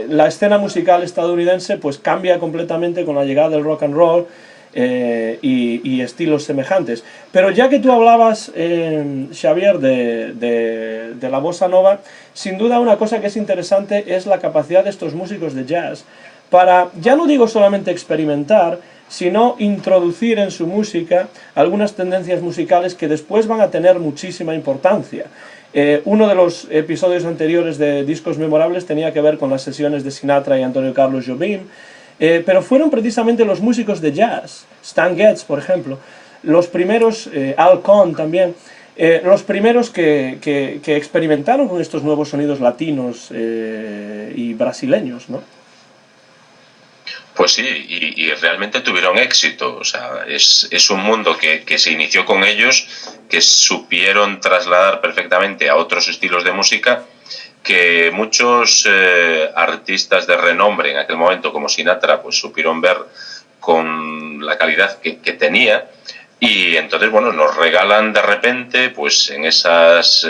la escena musical estadounidense pues cambia completamente con la llegada del rock and roll y estilos semejantes. Pero ya que tú hablabas, Xavier, de la bossa nova, sin duda una cosa que es interesante es la capacidad de estos músicos de jazz para, ya no digo solamente experimentar, sino introducir en su música algunas tendencias musicales que después van a tener muchísima importancia. Uno de los episodios anteriores de Discos Memorables tenía que ver con las sesiones de Sinatra y Antonio Carlos Jobim, pero fueron precisamente los músicos de jazz, Stan Getz, por ejemplo, los primeros, Al Cohn también, los primeros que experimentaron con estos nuevos sonidos latinos y brasileños, ¿no? Pues sí, y realmente tuvieron éxito. O sea, es un mundo que se inició con ellos, que supieron trasladar perfectamente a otros estilos de música, que muchos artistas de renombre en aquel momento, como Sinatra, pues supieron ver con la calidad que tenía. Y entonces, bueno, nos regalan de repente, pues en esas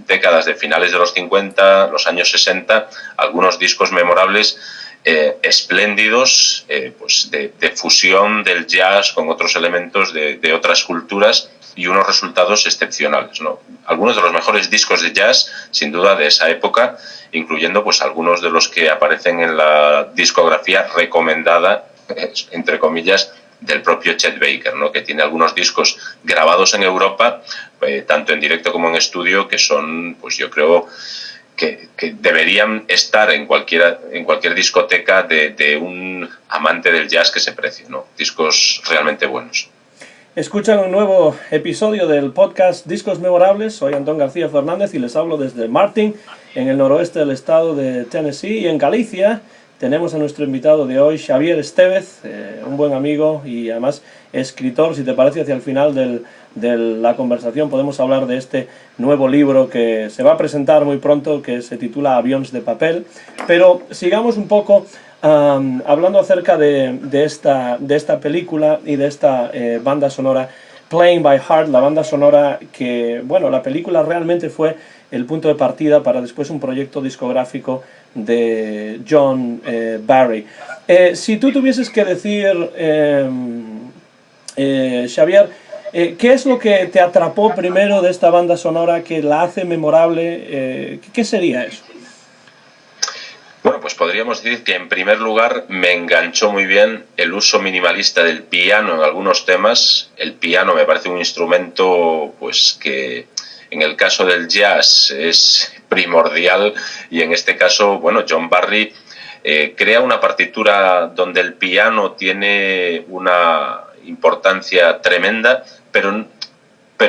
décadas de finales de los 50, los años 60, algunos discos memorables espléndidos, pues de fusión del jazz con otros elementos de otras culturas, y unos resultados excepcionales, ¿no? Algunos de los mejores discos de jazz, sin duda, de esa época, incluyendo pues algunos de los que aparecen en la discografía recomendada, entre comillas, del propio Chet Baker, ¿no? Que tiene algunos discos grabados en Europa, tanto en directo como en estudio, que son, pues yo creo, que deberían estar en cualquier discoteca de un amante del jazz que se precie, ¿no? Discos realmente buenos. Escuchan un nuevo episodio del podcast Discos Memorables. Soy Antón García Fernández y les hablo desde Martin, en el noroeste del estado de Tennessee. Y en Galicia tenemos a nuestro invitado de hoy, Xavier Estévez, un buen amigo y además escritor. Si te parece, hacia el final de la conversación podemos hablar de este nuevo libro que se va a presentar muy pronto, que se titula Avions de papel. Pero sigamos un poco hablando acerca de esta película y de esta banda sonora, Playing by Heart, la banda sonora que, bueno, la película realmente fue el punto de partida para después un proyecto discográfico de John Barry. Si tú tuvieses que decir, Xavier, ¿qué es lo que te atrapó primero de esta banda sonora que la hace memorable? ¿Qué sería eso? Bueno, pues podríamos decir que en primer lugar me enganchó muy bien el uso minimalista del piano en algunos temas. El piano me parece un instrumento pues que en el caso del jazz es primordial y en este caso, bueno, John Barry crea una partitura donde el piano tiene una importancia tremenda, pero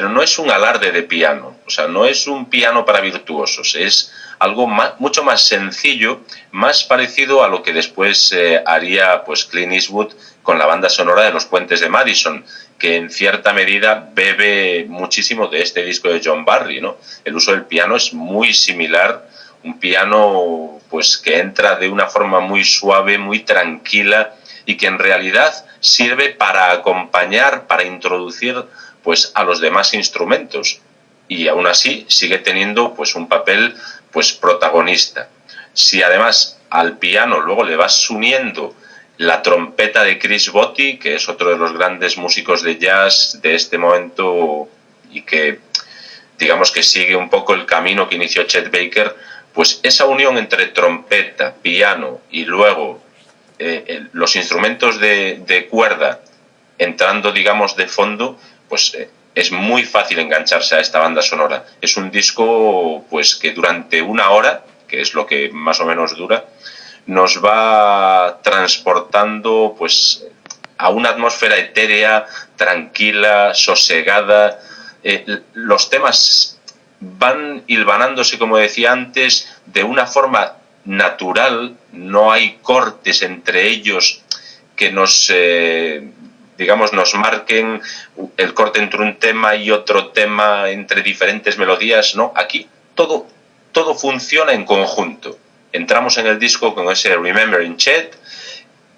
no es un alarde de piano, o sea, no es un piano para virtuosos, es algo mucho más sencillo, más parecido a lo que después haría pues Clint Eastwood con la banda sonora de Los Puentes de Madison, que en cierta medida bebe muchísimo de este disco de John Barry, ¿no? El uso del piano es muy similar, un piano pues que entra de una forma muy suave, muy tranquila y que en realidad sirve para acompañar, para introducir pues a los demás instrumentos y aún así sigue teniendo pues un papel pues protagonista. Si además al piano luego le vas uniendo la trompeta de Chris Botti, que es otro de los grandes músicos de jazz de este momento y que digamos que sigue un poco el camino que inició Chet Baker, pues esa unión entre trompeta, piano y luego los instrumentos de cuerda entrando digamos de fondo, pues es muy fácil engancharse a esta banda sonora. Es un disco pues que durante una hora, que es lo que más o menos dura, nos va transportando pues a una atmósfera etérea, tranquila, sosegada. Los temas van hilvanándose, como decía antes, de una forma natural, no hay cortes entre ellos que nos nos marquen el corte entre un tema y otro tema, entre diferentes melodías, no, aquí todo funciona en conjunto. Entramos en el disco con ese Remembering Chet,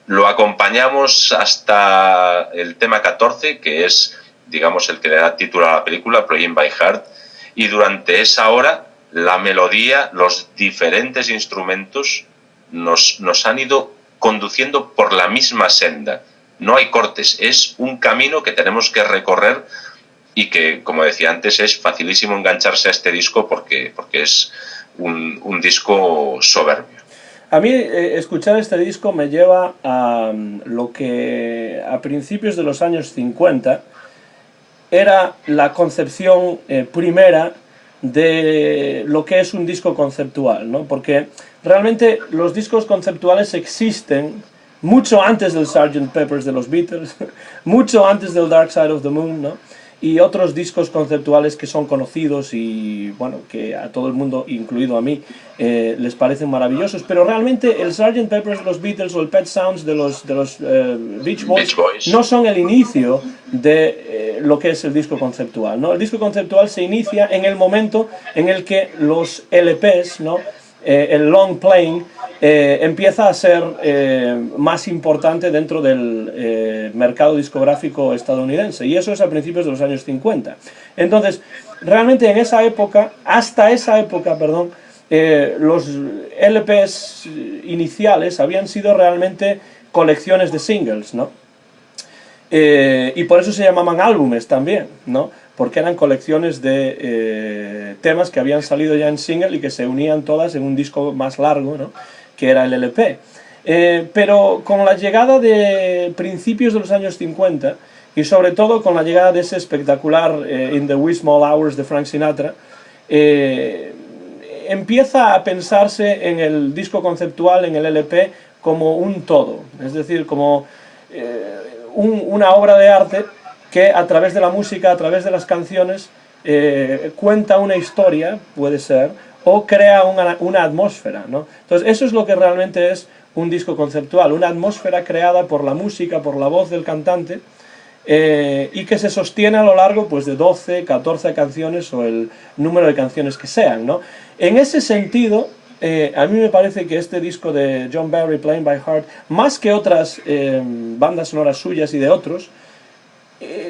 lo acompañamos hasta el tema 14, que es, digamos, el que le da título a la película, Playing by Heart, y durante esa hora la melodía, los diferentes instrumentos nos han ido conduciendo por la misma senda. No hay cortes, es un camino que tenemos que recorrer y que, como decía antes, es facilísimo engancharse a este disco porque es un disco soberbio. A mí escuchar este disco me lleva a lo que a principios de los años 50 era la concepción primera de lo que es un disco conceptual, ¿no? Porque realmente los discos conceptuales existen mucho antes del Sgt. Pepper's de los Beatles, mucho antes del Dark Side of the Moon, ¿no? Y otros discos conceptuales que son conocidos y, bueno, que a todo el mundo, incluido a mí, les parecen maravillosos. Pero realmente el Sgt. Pepper's de los Beatles o el Pet Sounds de los Beach Boys no son el inicio de lo que es el disco conceptual, ¿no? El disco conceptual se inicia en el momento en el que los LPs, ¿no? El long playing empieza a ser más importante dentro del mercado discográfico estadounidense, y eso es a principios de los años 50. Entonces, realmente en esa época, hasta esa época, perdón, los LPs iniciales habían sido realmente colecciones de singles, ¿no? Y por eso se llamaban álbumes también, ¿no? Porque eran colecciones de temas que habían salido ya en single y que se unían todas en un disco más largo, ¿no? Que era el LP. Pero con la llegada de principios de los años 50 y sobre todo con la llegada de ese espectacular In the Wee Small Hours de Frank Sinatra, empieza a pensarse en el disco conceptual, en el LP, como un todo, es decir, como una obra de arte que a través de la música, a través de las canciones, cuenta una historia, puede ser, o crea una atmósfera, ¿no? Entonces eso es lo que realmente es un disco conceptual, una atmósfera creada por la música, por la voz del cantante, y que se sostiene a lo largo pues, de 12, 14 canciones o el número de canciones que sean, ¿no? En ese sentido, a mí me parece que este disco de John Barry, Playing by Heart, más que otras bandas sonoras suyas y de otros,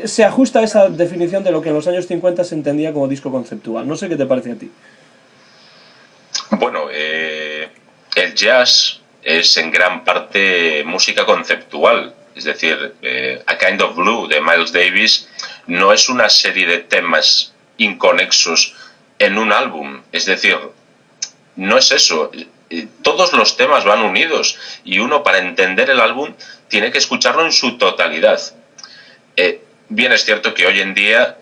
se ajusta a esa definición de lo que en los años 50 se entendía como disco conceptual. No sé qué te parece a ti. Bueno, el jazz es en gran parte música conceptual. Es decir, A Kind of Blue de Miles Davis no es una serie de temas inconexos en un álbum. Es decir, no es eso. Todos los temas van unidos y uno, para entender el álbum, tiene que escucharlo en su totalidad. Bien es cierto que hoy en día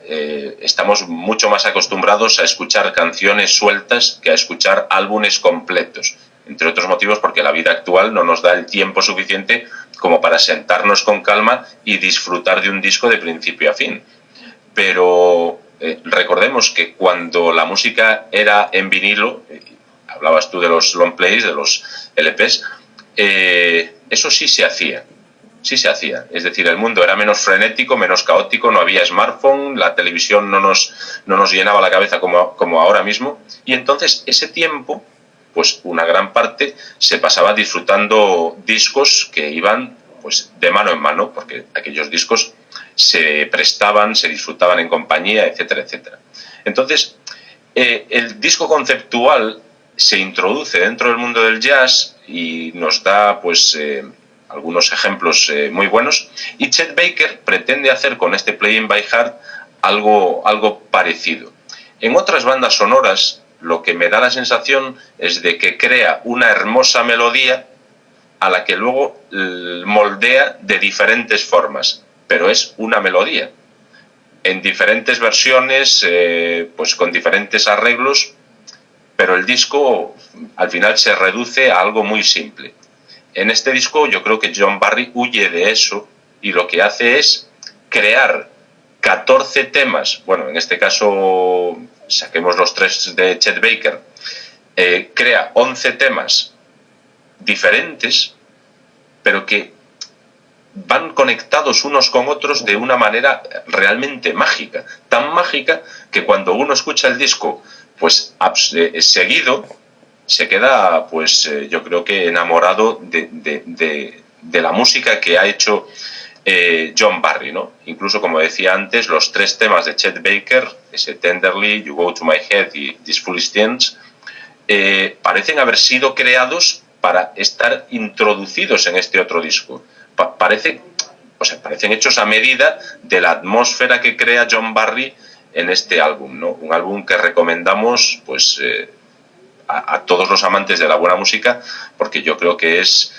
estamos mucho más acostumbrados a escuchar canciones sueltas que a escuchar álbumes completos, entre otros motivos porque la vida actual no nos da el tiempo suficiente como para sentarnos con calma y disfrutar de un disco de principio a fin. Pero recordemos que cuando la música era en vinilo, hablabas tú de los long plays, de los LPs, eso sí se hacía. Sí se hacía, es decir, el mundo era menos frenético, menos caótico, no había smartphone, la televisión no nos llenaba la cabeza como ahora mismo, y entonces ese tiempo, pues una gran parte se pasaba disfrutando discos que iban pues de mano en mano, porque aquellos discos se prestaban, se disfrutaban en compañía, etcétera, etcétera. Entonces, el disco conceptual se introduce dentro del mundo del jazz y nos da pues algunos ejemplos muy buenos, y Chet Baker pretende hacer con este Playing by Heart algo parecido. En otras bandas sonoras lo que me da la sensación es de que crea una hermosa melodía a la que luego moldea de diferentes formas, pero es una melodía en diferentes versiones, pues con diferentes arreglos, pero el disco al final se reduce a algo muy simple. En este disco yo creo que John Barry huye de eso y lo que hace es crear 14 temas, bueno, en este caso saquemos los 3 de Chet Baker, crea 11 temas diferentes, pero que van conectados unos con otros de una manera realmente mágica, tan mágica que cuando uno escucha el disco pues seguido, se queda, pues yo creo que enamorado de la música que ha hecho John Barry, ¿no? Incluso, como decía antes, los 3 temas de Chet Baker, ese Tenderly, You Go to My Head y These Foolish Things, parecen haber sido creados para estar introducidos en este otro disco. Parecen hechos a medida de la atmósfera que crea John Barry en este álbum, ¿no? Un álbum que recomendamos, pues a todos los amantes de la buena música, porque yo creo que es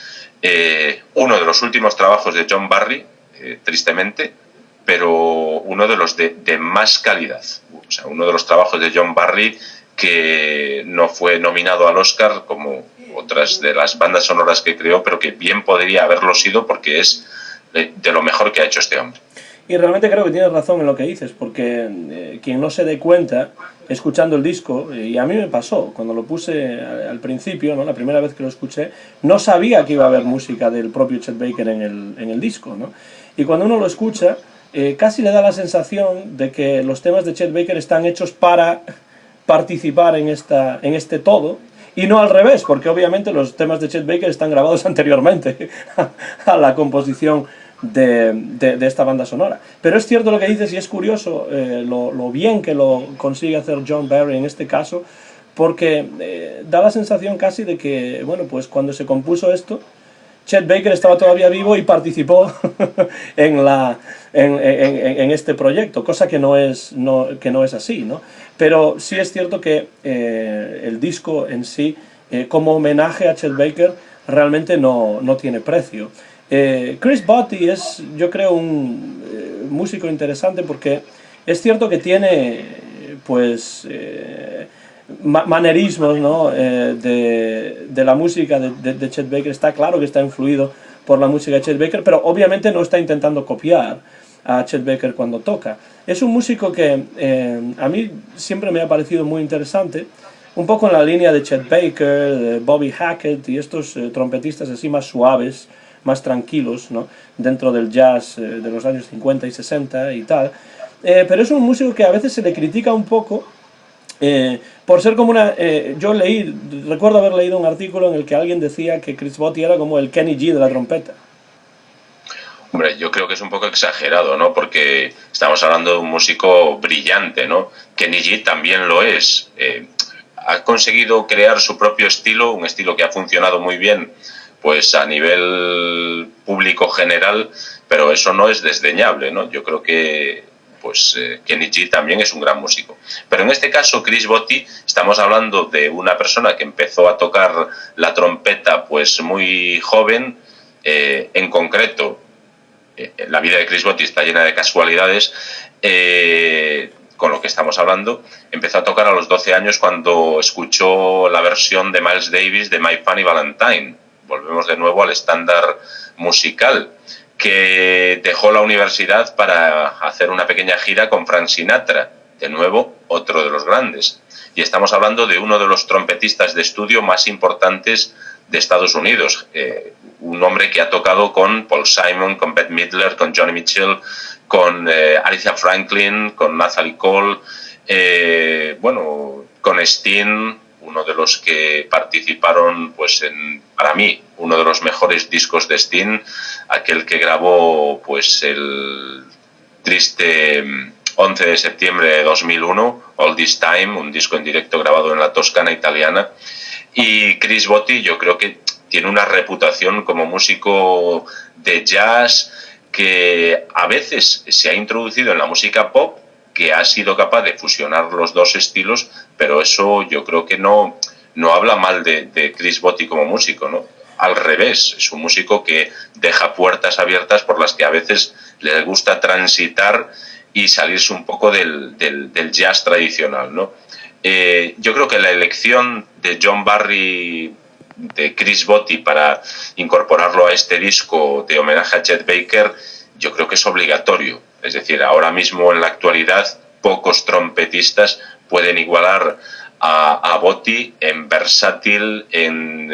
uno de los últimos trabajos de John Barry, tristemente, pero uno de los de más calidad. O sea, uno de los trabajos de John Barry que no fue nominado al Oscar como otras de las bandas sonoras que creó, pero que bien podría haberlo sido porque es de lo mejor que ha hecho este hombre. Y realmente creo que tienes razón en lo que dices, porque quien no se dé cuenta, escuchando el disco, y a mí me pasó, cuando lo puse al principio, ¿no? La primera vez que lo escuché, no sabía que iba a haber música del propio Chet Baker en el disco, ¿no? Y cuando uno lo escucha, casi le da la sensación de que los temas de Chet Baker están hechos para participar en este todo, y no al revés, porque obviamente los temas de Chet Baker están grabados anteriormente a la composición de esta banda sonora. Pero es cierto lo que dices y es curioso lo bien que lo consigue hacer John Barry en este caso, porque da la sensación casi de que, bueno, pues cuando se compuso esto, Chet Baker estaba todavía vivo y participó en este proyecto, cosa que no es así, ¿no? Pero sí es cierto que el disco en sí, como homenaje a Chet Baker, realmente no tiene precio. Chris Botti es, yo creo, un músico interesante porque es cierto que tiene pues manerismos, ¿no? de la música de Chet Baker. Está claro que está influido por la música de Chet Baker, pero obviamente no está intentando copiar a Chet Baker cuando toca. Es un músico que a mí siempre me ha parecido muy interesante, un poco en la línea de Chet Baker, de Bobby Hackett y estos trompetistas así más suaves, más tranquilos, ¿no? Dentro del jazz de los años 50 y 60 y tal. Pero es un músico que a veces se le critica un poco por ser como una... recuerdo haber leído un artículo en el que alguien decía que Chris Botti era como el Kenny G de la trompeta. Hombre, yo creo que es un poco exagerado, ¿no? Porque estamos hablando de un músico brillante, ¿no? Kenny G también lo es. Ha conseguido crear su propio estilo, un estilo que ha funcionado muy bien pues a nivel público general, pero eso no es desdeñable, ¿no? Yo creo que pues Kenny G también es un gran músico. Pero en este caso, Chris Botti, estamos hablando de una persona que empezó a tocar la trompeta pues muy joven, en concreto, la vida de Chris Botti está llena de casualidades, con lo que estamos hablando. Empezó a tocar a los 12 años cuando escuchó la versión de Miles Davis de My Funny Valentine. Volvemos de nuevo al estándar musical, que dejó la universidad para hacer una pequeña gira con Frank Sinatra, de nuevo otro de los grandes. Y estamos hablando de uno de los trompetistas de estudio más importantes de Estados Unidos, un hombre que ha tocado con Paul Simon, con Bette Midler, con Johnny Mitchell, con Aretha Franklin, con Natalie Cole, con Sting, uno de los que participaron, pues para mí, uno de los mejores discos de Sting, aquel que grabó pues el triste 11 de septiembre de 2001, All This Time, un disco en directo grabado en la Toscana italiana. Y Chris Botti, yo creo que tiene una reputación como músico de jazz que a veces se ha introducido en la música pop, que ha sido capaz de fusionar los dos estilos, pero eso yo creo que no habla mal de Chris Botti como músico, ¿no? Al revés, es un músico que deja puertas abiertas por las que a veces le gusta transitar y salirse un poco del jazz tradicional, ¿no? Yo creo que la elección de John Barry, de Chris Botti, para incorporarlo a este disco de homenaje a Chet Baker, yo creo que es obligatorio. Es decir, ahora mismo en la actualidad pocos trompetistas pueden igualar a Botti en versátil, en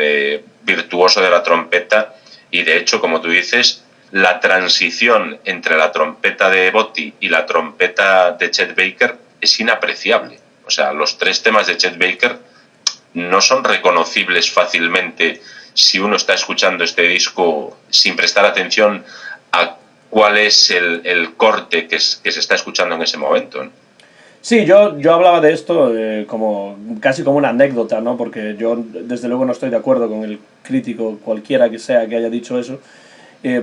virtuoso de la trompeta, y de hecho, como tú dices, la transición entre la trompeta de Botti y la trompeta de Chet Baker es inapreciable. O sea, los tres temas de Chet Baker no son reconocibles fácilmente si uno está escuchando este disco sin prestar atención a cuál es el corte que se está escuchando en ese momento, ¿no? Sí, yo hablaba de esto casi como una anécdota, ¿no? Porque yo desde luego no estoy de acuerdo con el crítico cualquiera que sea que haya dicho eso,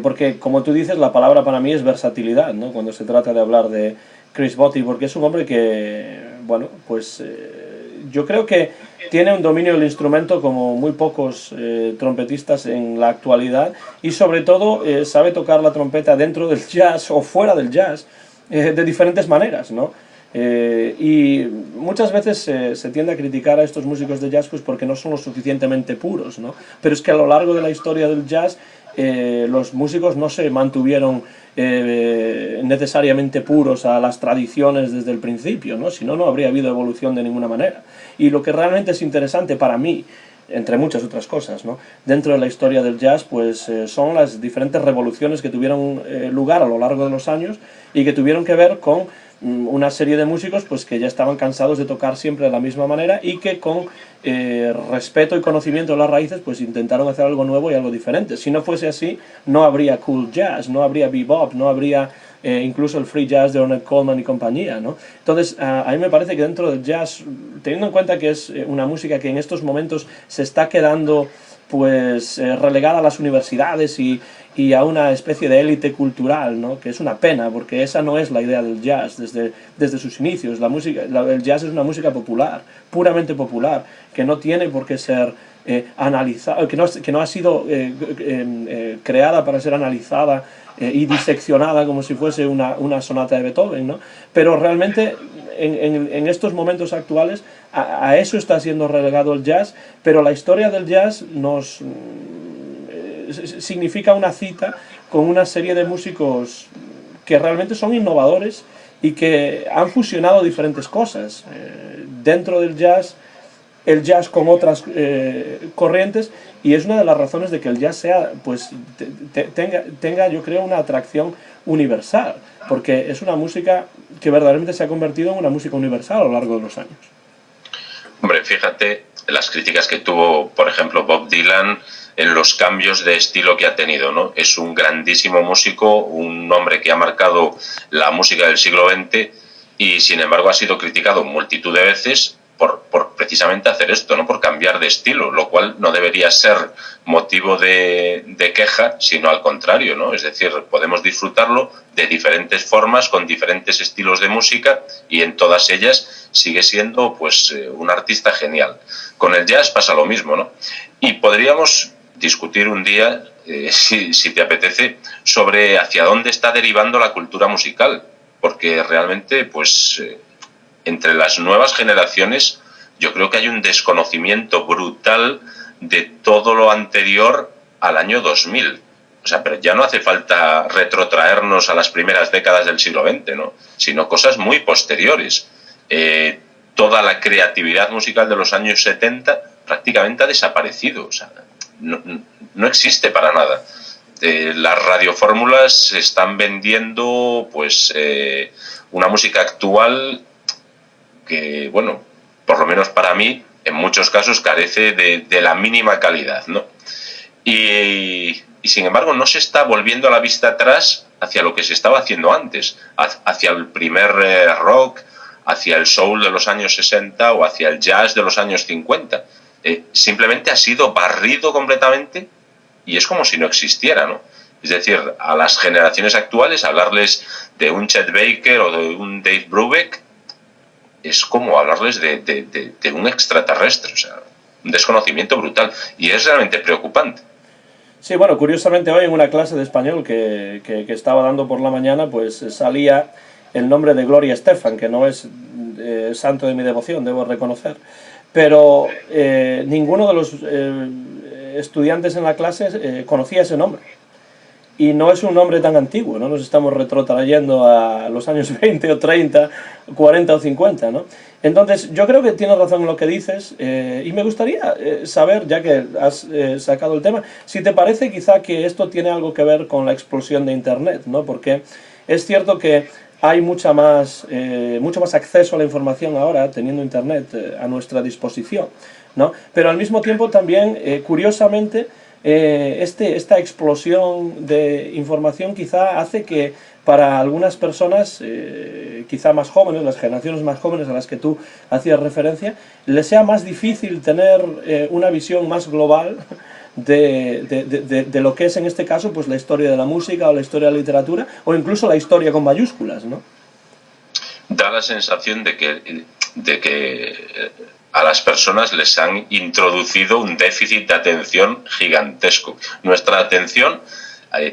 porque como tú dices, la palabra para mí es versatilidad, ¿no? Cuando se trata de hablar de Chris Botti, porque es un hombre que, yo creo que tiene un dominio del instrumento como muy pocos trompetistas en la actualidad, y sobre todo sabe tocar la trompeta dentro del jazz o fuera del jazz de diferentes maneras, ¿no? Y muchas veces se tiende a criticar a estos músicos de jazz pues porque no son lo suficientemente puros, ¿no? Pero es que a lo largo de la historia del jazz los músicos no se mantuvieron necesariamente puros a las tradiciones desde el principio, ¿no? Si no, no habría habido evolución de ninguna manera. Y lo que realmente es interesante para mí, entre muchas otras cosas, ¿no?, dentro de la historia del jazz, pues son las diferentes revoluciones que tuvieron lugar a lo largo de los años y que tuvieron que ver con una serie de músicos pues que ya estaban cansados de tocar siempre de la misma manera y que con respeto y conocimiento de las raíces pues intentaron hacer algo nuevo y algo diferente. Si no fuese así, no habría cool jazz, no habría bebop, no habría incluso el free jazz de Ornette Coleman y compañía, ¿no? Entonces a mí me parece que dentro del jazz, teniendo en cuenta que es una música que en estos momentos se está quedando pues relegada a las universidades y a una especie de élite cultural, ¿no?, que es una pena, porque esa no es la idea del jazz desde sus inicios. El jazz es una música popular, puramente popular, que no tiene por qué ser analizada, que no ha sido creada para ser analizada y diseccionada como si fuese una sonata de Beethoven, ¿no? Pero realmente en estos momentos actuales a eso está siendo relegado el jazz, pero la historia del jazz nos significa una cita con una serie de músicos que realmente son innovadores y que han fusionado diferentes cosas dentro del jazz, el jazz con otras corrientes, y es una de las razones de que el jazz sea, pues, tenga, yo creo, una atracción universal, porque es una música que verdaderamente se ha convertido en una música universal a lo largo de los años. Hombre, fíjate las críticas que tuvo, por ejemplo, Bob Dylan en los cambios de estilo que ha tenido, ¿no? Es un grandísimo músico, un hombre que ha marcado la música del siglo XX y, sin embargo, ha sido criticado multitud de veces por precisamente hacer esto, ¿no? Por cambiar de estilo, lo cual no debería ser motivo de queja, sino al contrario, ¿no? Es decir, podemos disfrutarlo de diferentes formas, con diferentes estilos de música, y en todas ellas sigue siendo, pues, un artista genial. Con el jazz pasa lo mismo, ¿no? Y podríamos discutir un día, si te apetece, sobre hacia dónde está derivando la cultura musical, porque realmente, pues, entre las nuevas generaciones yo creo que hay un desconocimiento brutal de todo lo anterior al año 2000. O sea, pero ya no hace falta retrotraernos a las primeras décadas del siglo XX, ¿no? Sino cosas muy posteriores. Toda la creatividad musical de los años 70 prácticamente ha desaparecido. O sea, no existe para nada. Las radiofórmulas están vendiendo, pues, una música actual que, bueno, por lo menos para mí, en muchos casos carece de la mínima calidad, ¿no? Y sin embargo no se está volviendo la vista atrás hacia lo que se estaba haciendo antes, hacia el primer rock, hacia el soul de los años 60 o hacia el jazz de los años 50. Simplemente ha sido barrido completamente y es como si no existiera, ¿no? Es decir, a las generaciones actuales hablarles de un Chet Baker o de un Dave Brubeck es como hablarles de un extraterrestre, o sea, un desconocimiento brutal, y es realmente preocupante. Sí, bueno, curiosamente hoy en una clase de español que estaba dando por la mañana, pues salía el nombre de Gloria Estefan, que no es santo de mi devoción, debo reconocer, pero ninguno de los estudiantes en la clase conocía ese nombre. Y no es un nombre tan antiguo, no nos estamos retrotrayendo a los años 20 o 30, 40 o 50, ¿no? Entonces, yo creo que tienes razón en lo que dices, y me gustaría saber, ya que has sacado el tema, si te parece quizá que esto tiene algo que ver con la explosión de Internet, ¿no? Porque es cierto que hay mucho más acceso a la información ahora, teniendo Internet a nuestra disposición, ¿no? Pero al mismo tiempo también, curiosamente, esta explosión de información quizá hace que para algunas personas, quizá más jóvenes, las generaciones más jóvenes a las que tú hacías referencia, les sea más difícil tener una visión más global de lo que es en este caso pues la historia de la música o la historia de la literatura o incluso la historia con mayúsculas, ¿no? Da la sensación de que a las personas les han introducido un déficit de atención gigantesco. Nuestra atención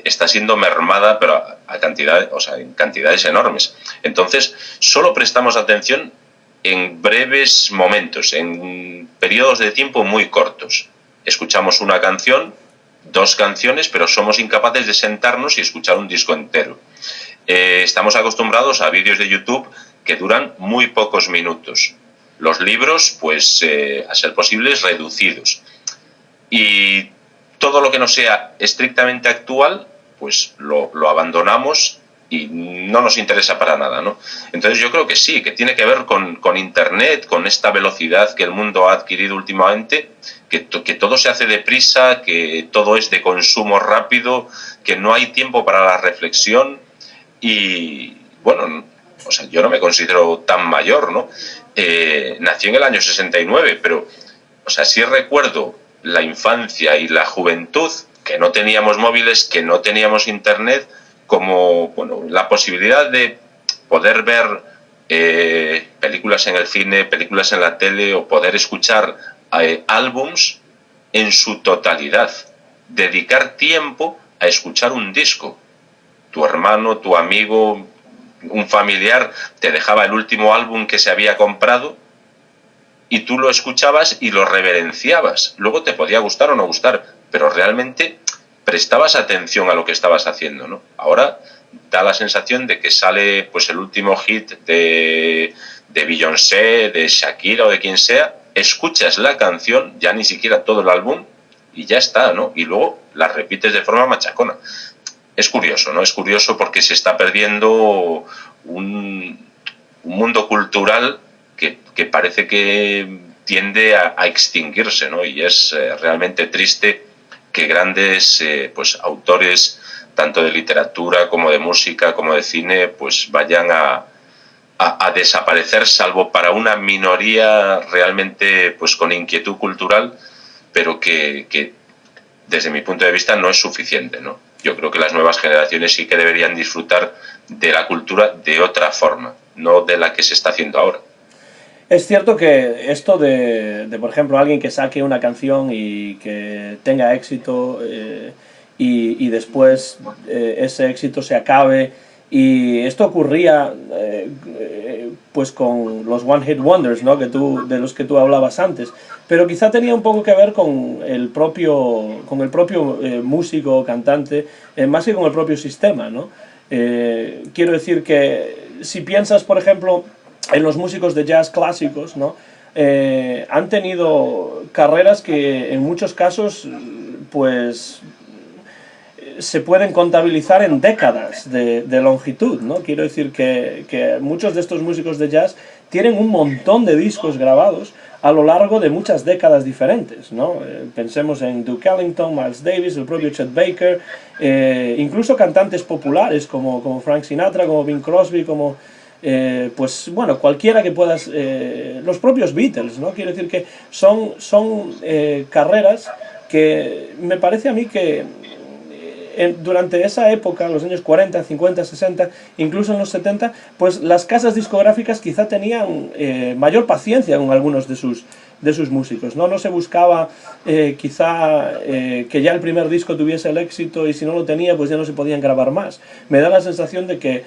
está siendo mermada, pero en cantidades enormes. Entonces, solo prestamos atención en breves momentos, en periodos de tiempo muy cortos. Escuchamos una canción, 2 canciones, pero somos incapaces de sentarnos y escuchar un disco entero. Estamos acostumbrados a vídeos de YouTube que duran muy pocos minutos. Los libros, pues, a ser posibles, reducidos. Y todo lo que no sea estrictamente actual, pues lo abandonamos y no nos interesa para nada, ¿no? Entonces yo creo que sí, que tiene que ver con Internet, con esta velocidad que el mundo ha adquirido últimamente, que todo se hace deprisa, que todo es de consumo rápido, que no hay tiempo para la reflexión y, bueno, o sea, yo no me considero tan mayor, ¿no? Nací en el año 69, pero, o sea, sí recuerdo la infancia y la juventud, que no teníamos móviles, que no teníamos internet, como, bueno, la posibilidad de poder ver películas en el cine, películas en la tele o poder escuchar álbums en su totalidad, dedicar tiempo a escuchar un disco. Tu hermano, tu amigo, un familiar te dejaba el último álbum que se había comprado y tú lo escuchabas y lo reverenciabas. Luego te podía gustar o no gustar, pero realmente prestabas atención a lo que estabas haciendo, ¿no? Ahora da la sensación de que sale pues el último hit de Beyoncé, de Shakira o de quien sea, escuchas la canción, ya ni siquiera todo el álbum, y ya está, ¿no? Y luego la repites de forma machacona. Es curioso, ¿no? Es curioso porque se está perdiendo un mundo cultural que parece que tiende a extinguirse, ¿no? Y es realmente triste que grandes pues autores, tanto de literatura como de música, como de cine, pues vayan a desaparecer, salvo para una minoría realmente pues con inquietud cultural, pero que desde mi punto de vista no es suficiente, ¿no? Yo creo que las nuevas generaciones sí que deberían disfrutar de la cultura de otra forma, no de la que se está haciendo ahora. Es cierto que esto de por ejemplo, alguien que saque una canción y que tenga éxito y después ese éxito se acabe, y esto ocurría pues con los One Hit Wonders, ¿no? De los que tú hablabas antes, pero quizá tenía un poco que ver con el propio músico o cantante, más que con el propio sistema, ¿no? Quiero decir que si piensas, por ejemplo, en los músicos de jazz clásicos, ¿no? Han tenido carreras que en muchos casos pues se pueden contabilizar en décadas de longitud, ¿no? Quiero decir que muchos de estos músicos de jazz tienen un montón de discos grabados a lo largo de muchas décadas diferentes, ¿no? Pensemos en Duke Ellington, Miles Davis, el propio Chet Baker, incluso cantantes populares como Frank Sinatra, como Bing Crosby, como pues bueno, cualquiera que puedas, los propios Beatles, ¿no? Quiero decir que son carreras que me parece a mí que durante esa época, los años 40, 50, 60, incluso en los 70, pues las casas discográficas quizá tenían mayor paciencia con algunos de sus músicos, ¿no? No se buscaba quizá que ya el primer disco tuviese el éxito, y si no lo tenía pues ya no se podían grabar más. Me da la sensación de que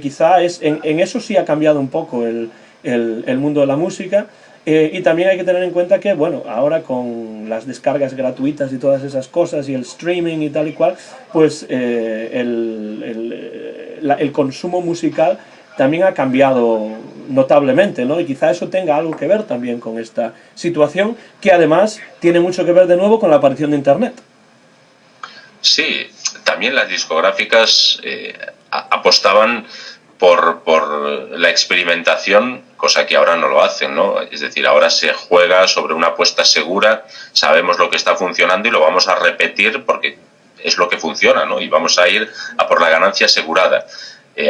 quizá en eso sí ha cambiado un poco el mundo de la música. Y también hay que tener en cuenta que, bueno, ahora con las descargas gratuitas y todas esas cosas y el streaming y tal y cual, pues el consumo musical también ha cambiado notablemente, ¿no? Y quizá eso tenga algo que ver también con esta situación, que además tiene mucho que ver de nuevo con la aparición de Internet. Sí, también las discográficas apostaban por la experimentación, cosa que ahora no lo hacen, ¿no? Es decir, ahora se juega sobre una apuesta segura, sabemos lo que está funcionando y lo vamos a repetir porque es lo que funciona, ¿no? Y vamos a ir a por la ganancia asegurada.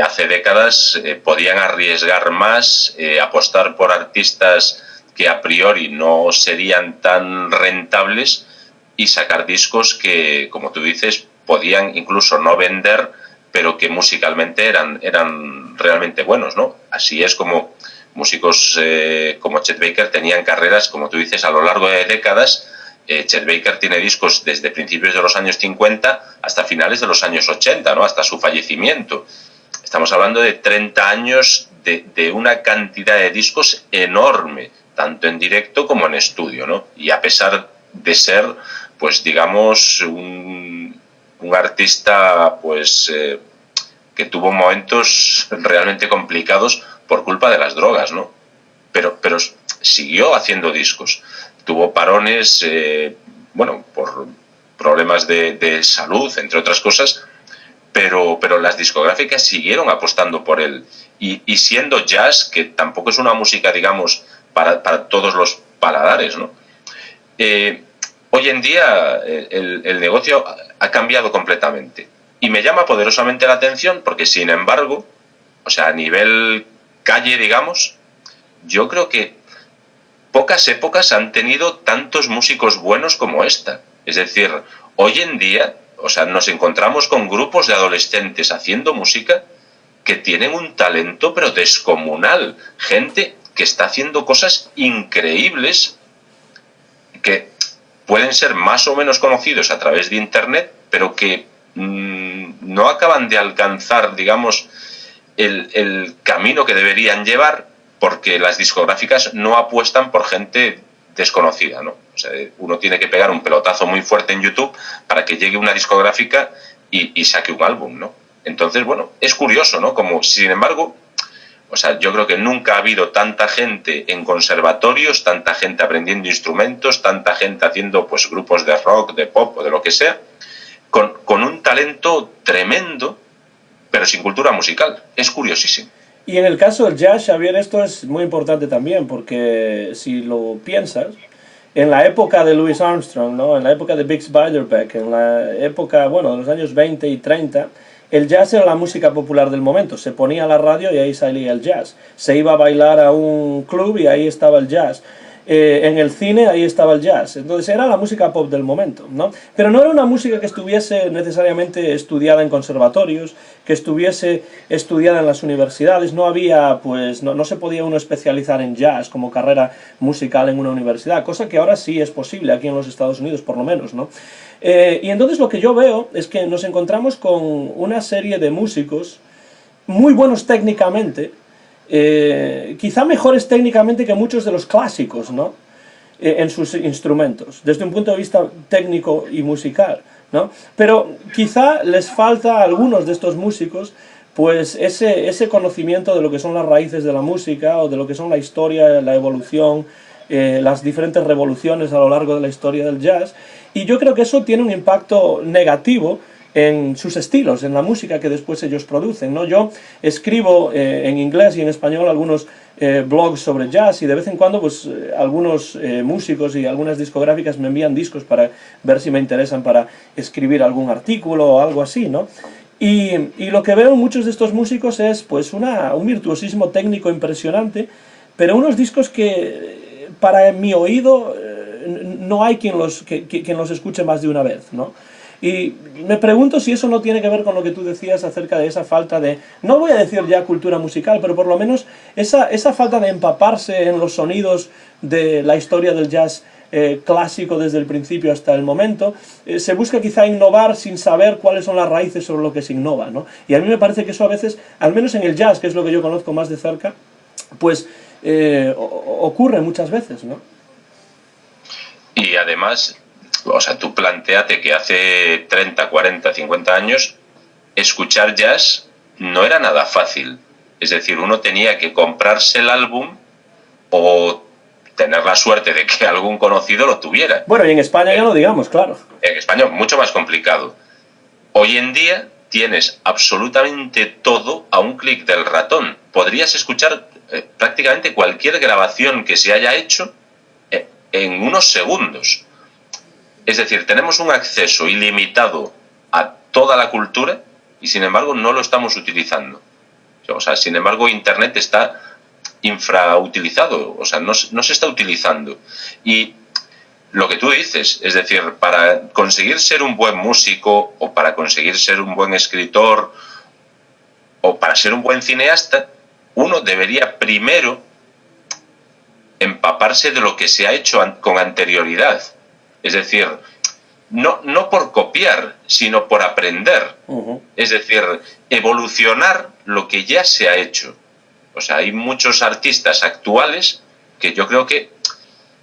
Hace décadas podían arriesgar más, apostar por artistas que a priori no serían tan rentables y sacar discos que, como tú dices, podían incluso no vender, pero que musicalmente eran realmente buenos, ¿no? Así es como músicos como Chet Baker tenían carreras, como tú dices, a lo largo de décadas. Chet Baker tiene discos desde principios de los años 50 hasta finales de los años 80, ¿no? Hasta su fallecimiento. Estamos hablando de 30 años de una cantidad de discos enorme, tanto en directo como en estudio, ¿no? Y a pesar de ser, pues digamos, un artista pues que tuvo momentos realmente complicados por culpa de las drogas, ¿no? Pero siguió haciendo discos. Tuvo parones, bueno, por problemas de salud, entre otras cosas, pero las discográficas siguieron apostando por él. Y siendo jazz, que tampoco es una música, digamos, para todos los paladares, ¿no? Hoy en día el negocio ha cambiado completamente y me llama poderosamente la atención porque, sin embargo, o sea, a nivel calle, digamos, yo creo que pocas épocas han tenido tantos músicos buenos como esta. Es decir, hoy en día, o sea, nos encontramos con grupos de adolescentes haciendo música que tienen un talento pero descomunal, gente que está haciendo cosas increíbles que pueden ser más o menos conocidos a través de Internet, pero que no acaban de alcanzar, digamos, el camino que deberían llevar, porque las discográficas no apuestan por gente desconocida, ¿no? O sea, uno tiene que pegar un pelotazo muy fuerte en YouTube para que llegue una discográfica y saque un álbum, ¿no? Entonces, bueno, es curioso, ¿no? Como, sin embargo, o sea, yo creo que nunca ha habido tanta gente en conservatorios, tanta gente aprendiendo instrumentos, tanta gente haciendo, pues, grupos de rock, de pop o de lo que sea, con un talento tremendo, pero sin cultura musical. Es curiosísimo. Y en el caso del jazz, Xavier, esto es muy importante también, porque si lo piensas, en la época de Louis Armstrong, ¿no? En la época de Bix Beiderbecke, en la época, bueno, de los años 20 y 30, el jazz era la música popular del momento. Se ponía a la radio y ahí salía el jazz. Se iba a bailar a un club y ahí estaba el jazz. En el cine ahí estaba el jazz. Entonces era la música pop del momento, ¿no? Pero no era una música que estuviese necesariamente estudiada en conservatorios, que estuviese estudiada en las universidades. No había, pues, no se podía uno especializar en jazz como carrera musical en una universidad, cosa que ahora sí es posible, aquí en los Estados Unidos por lo menos, ¿no? Y entonces lo que yo veo es que nos encontramos con una serie de músicos muy buenos técnicamente, quizá mejores técnicamente que muchos de los clásicos, ¿no? En sus instrumentos, desde un punto de vista técnico y musical, ¿no? Pero quizá les falta a algunos de estos músicos pues ese conocimiento de lo que son las raíces de la música, o de lo que son la historia, la evolución, las diferentes revoluciones a lo largo de la historia del jazz, y yo creo que eso tiene un impacto negativo en sus estilos, en la música que después ellos producen, ¿no? Yo escribo en inglés y en español algunos blogs sobre jazz, y de vez en cuando pues algunos músicos y algunas discográficas me envían discos para ver si me interesan para escribir algún artículo o algo así, ¿no? Y lo que veo en muchos de estos músicos es pues un virtuosismo técnico impresionante, pero unos discos que para mi oído no hay quien los escuche más de una vez, ¿no? Y me pregunto si eso no tiene que ver con lo que tú decías acerca de esa falta de, no voy a decir ya cultura musical, pero por lo menos esa falta de empaparse en los sonidos de la historia del jazz clásico desde el principio hasta el momento. Se busca quizá innovar sin saber cuáles son las raíces sobre lo que se innova, ¿no? Y a mí me parece que eso a veces, al menos en el jazz, que es lo que yo conozco más de cerca, pues ocurre muchas veces, ¿no? Y además, o sea, tú plantéate que hace 30, 40, 50 años escuchar jazz no era nada fácil. Es decir, uno tenía que comprarse el álbum o tener la suerte de que algún conocido lo tuviera. Bueno, y en España ya lo digamos, claro. En España mucho más complicado. Hoy en día tienes absolutamente todo a un clic del ratón. Podrías escuchar prácticamente cualquier grabación que se haya hecho en unos segundos. Es decir, tenemos un acceso ilimitado a toda la cultura y sin embargo no lo estamos utilizando. O sea, sin embargo Internet está infrautilizado, o sea, no se está utilizando. Y lo que tú dices, es decir, para conseguir ser un buen músico, o para conseguir ser un buen escritor, o para ser un buen cineasta, uno debería primero empaparse de lo que se ha hecho con anterioridad. Es decir, no por copiar, sino por aprender. Es decir, evolucionar lo que ya se ha hecho. O sea, hay muchos artistas actuales que yo creo que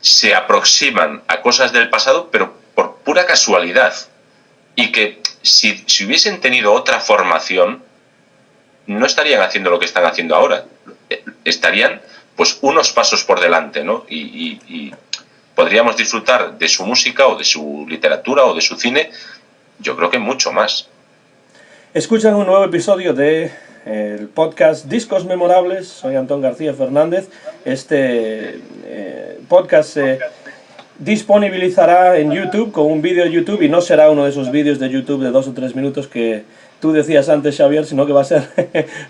se aproximan a cosas del pasado, pero por pura casualidad. Y que si hubiesen tenido otra formación, no estarían haciendo lo que están haciendo ahora. Estarían, pues, unos pasos por delante, ¿no? Y podríamos disfrutar de su música, o de su literatura, o de su cine, yo creo que mucho más. Escuchan un nuevo episodio de el podcast Discos Memorables. Soy Antón García Fernández. Este podcast se disponibilizará en YouTube con un vídeo de YouTube, y no será uno de esos vídeos de YouTube de 2 o 3 minutos que tú decías antes, Xavier, sino que va a ser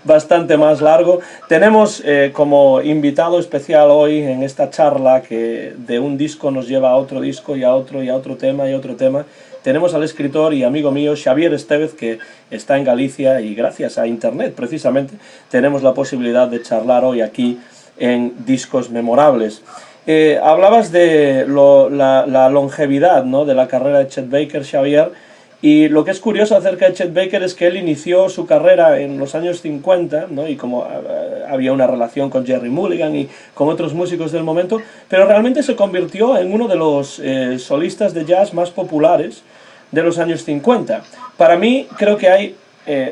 bastante más largo. Tenemos como invitado especial hoy en esta charla, que de un disco nos lleva a otro disco y a otro tema y a otro tema. Tenemos al escritor y amigo mío Xavier Estévez, que está en Galicia, y gracias a Internet precisamente tenemos la posibilidad de charlar hoy aquí en Discos Memorables. hablabas de la longevidad, ¿no?, de la carrera de Chet Baker, Xavier, y lo que es curioso acerca de Chet Baker es que él inició su carrera en los años 50, ¿no?, y como había una relación con Gerry Mulligan y con otros músicos del momento, pero realmente se convirtió en uno de los solistas de jazz más populares de los años 50. Para mí creo que hay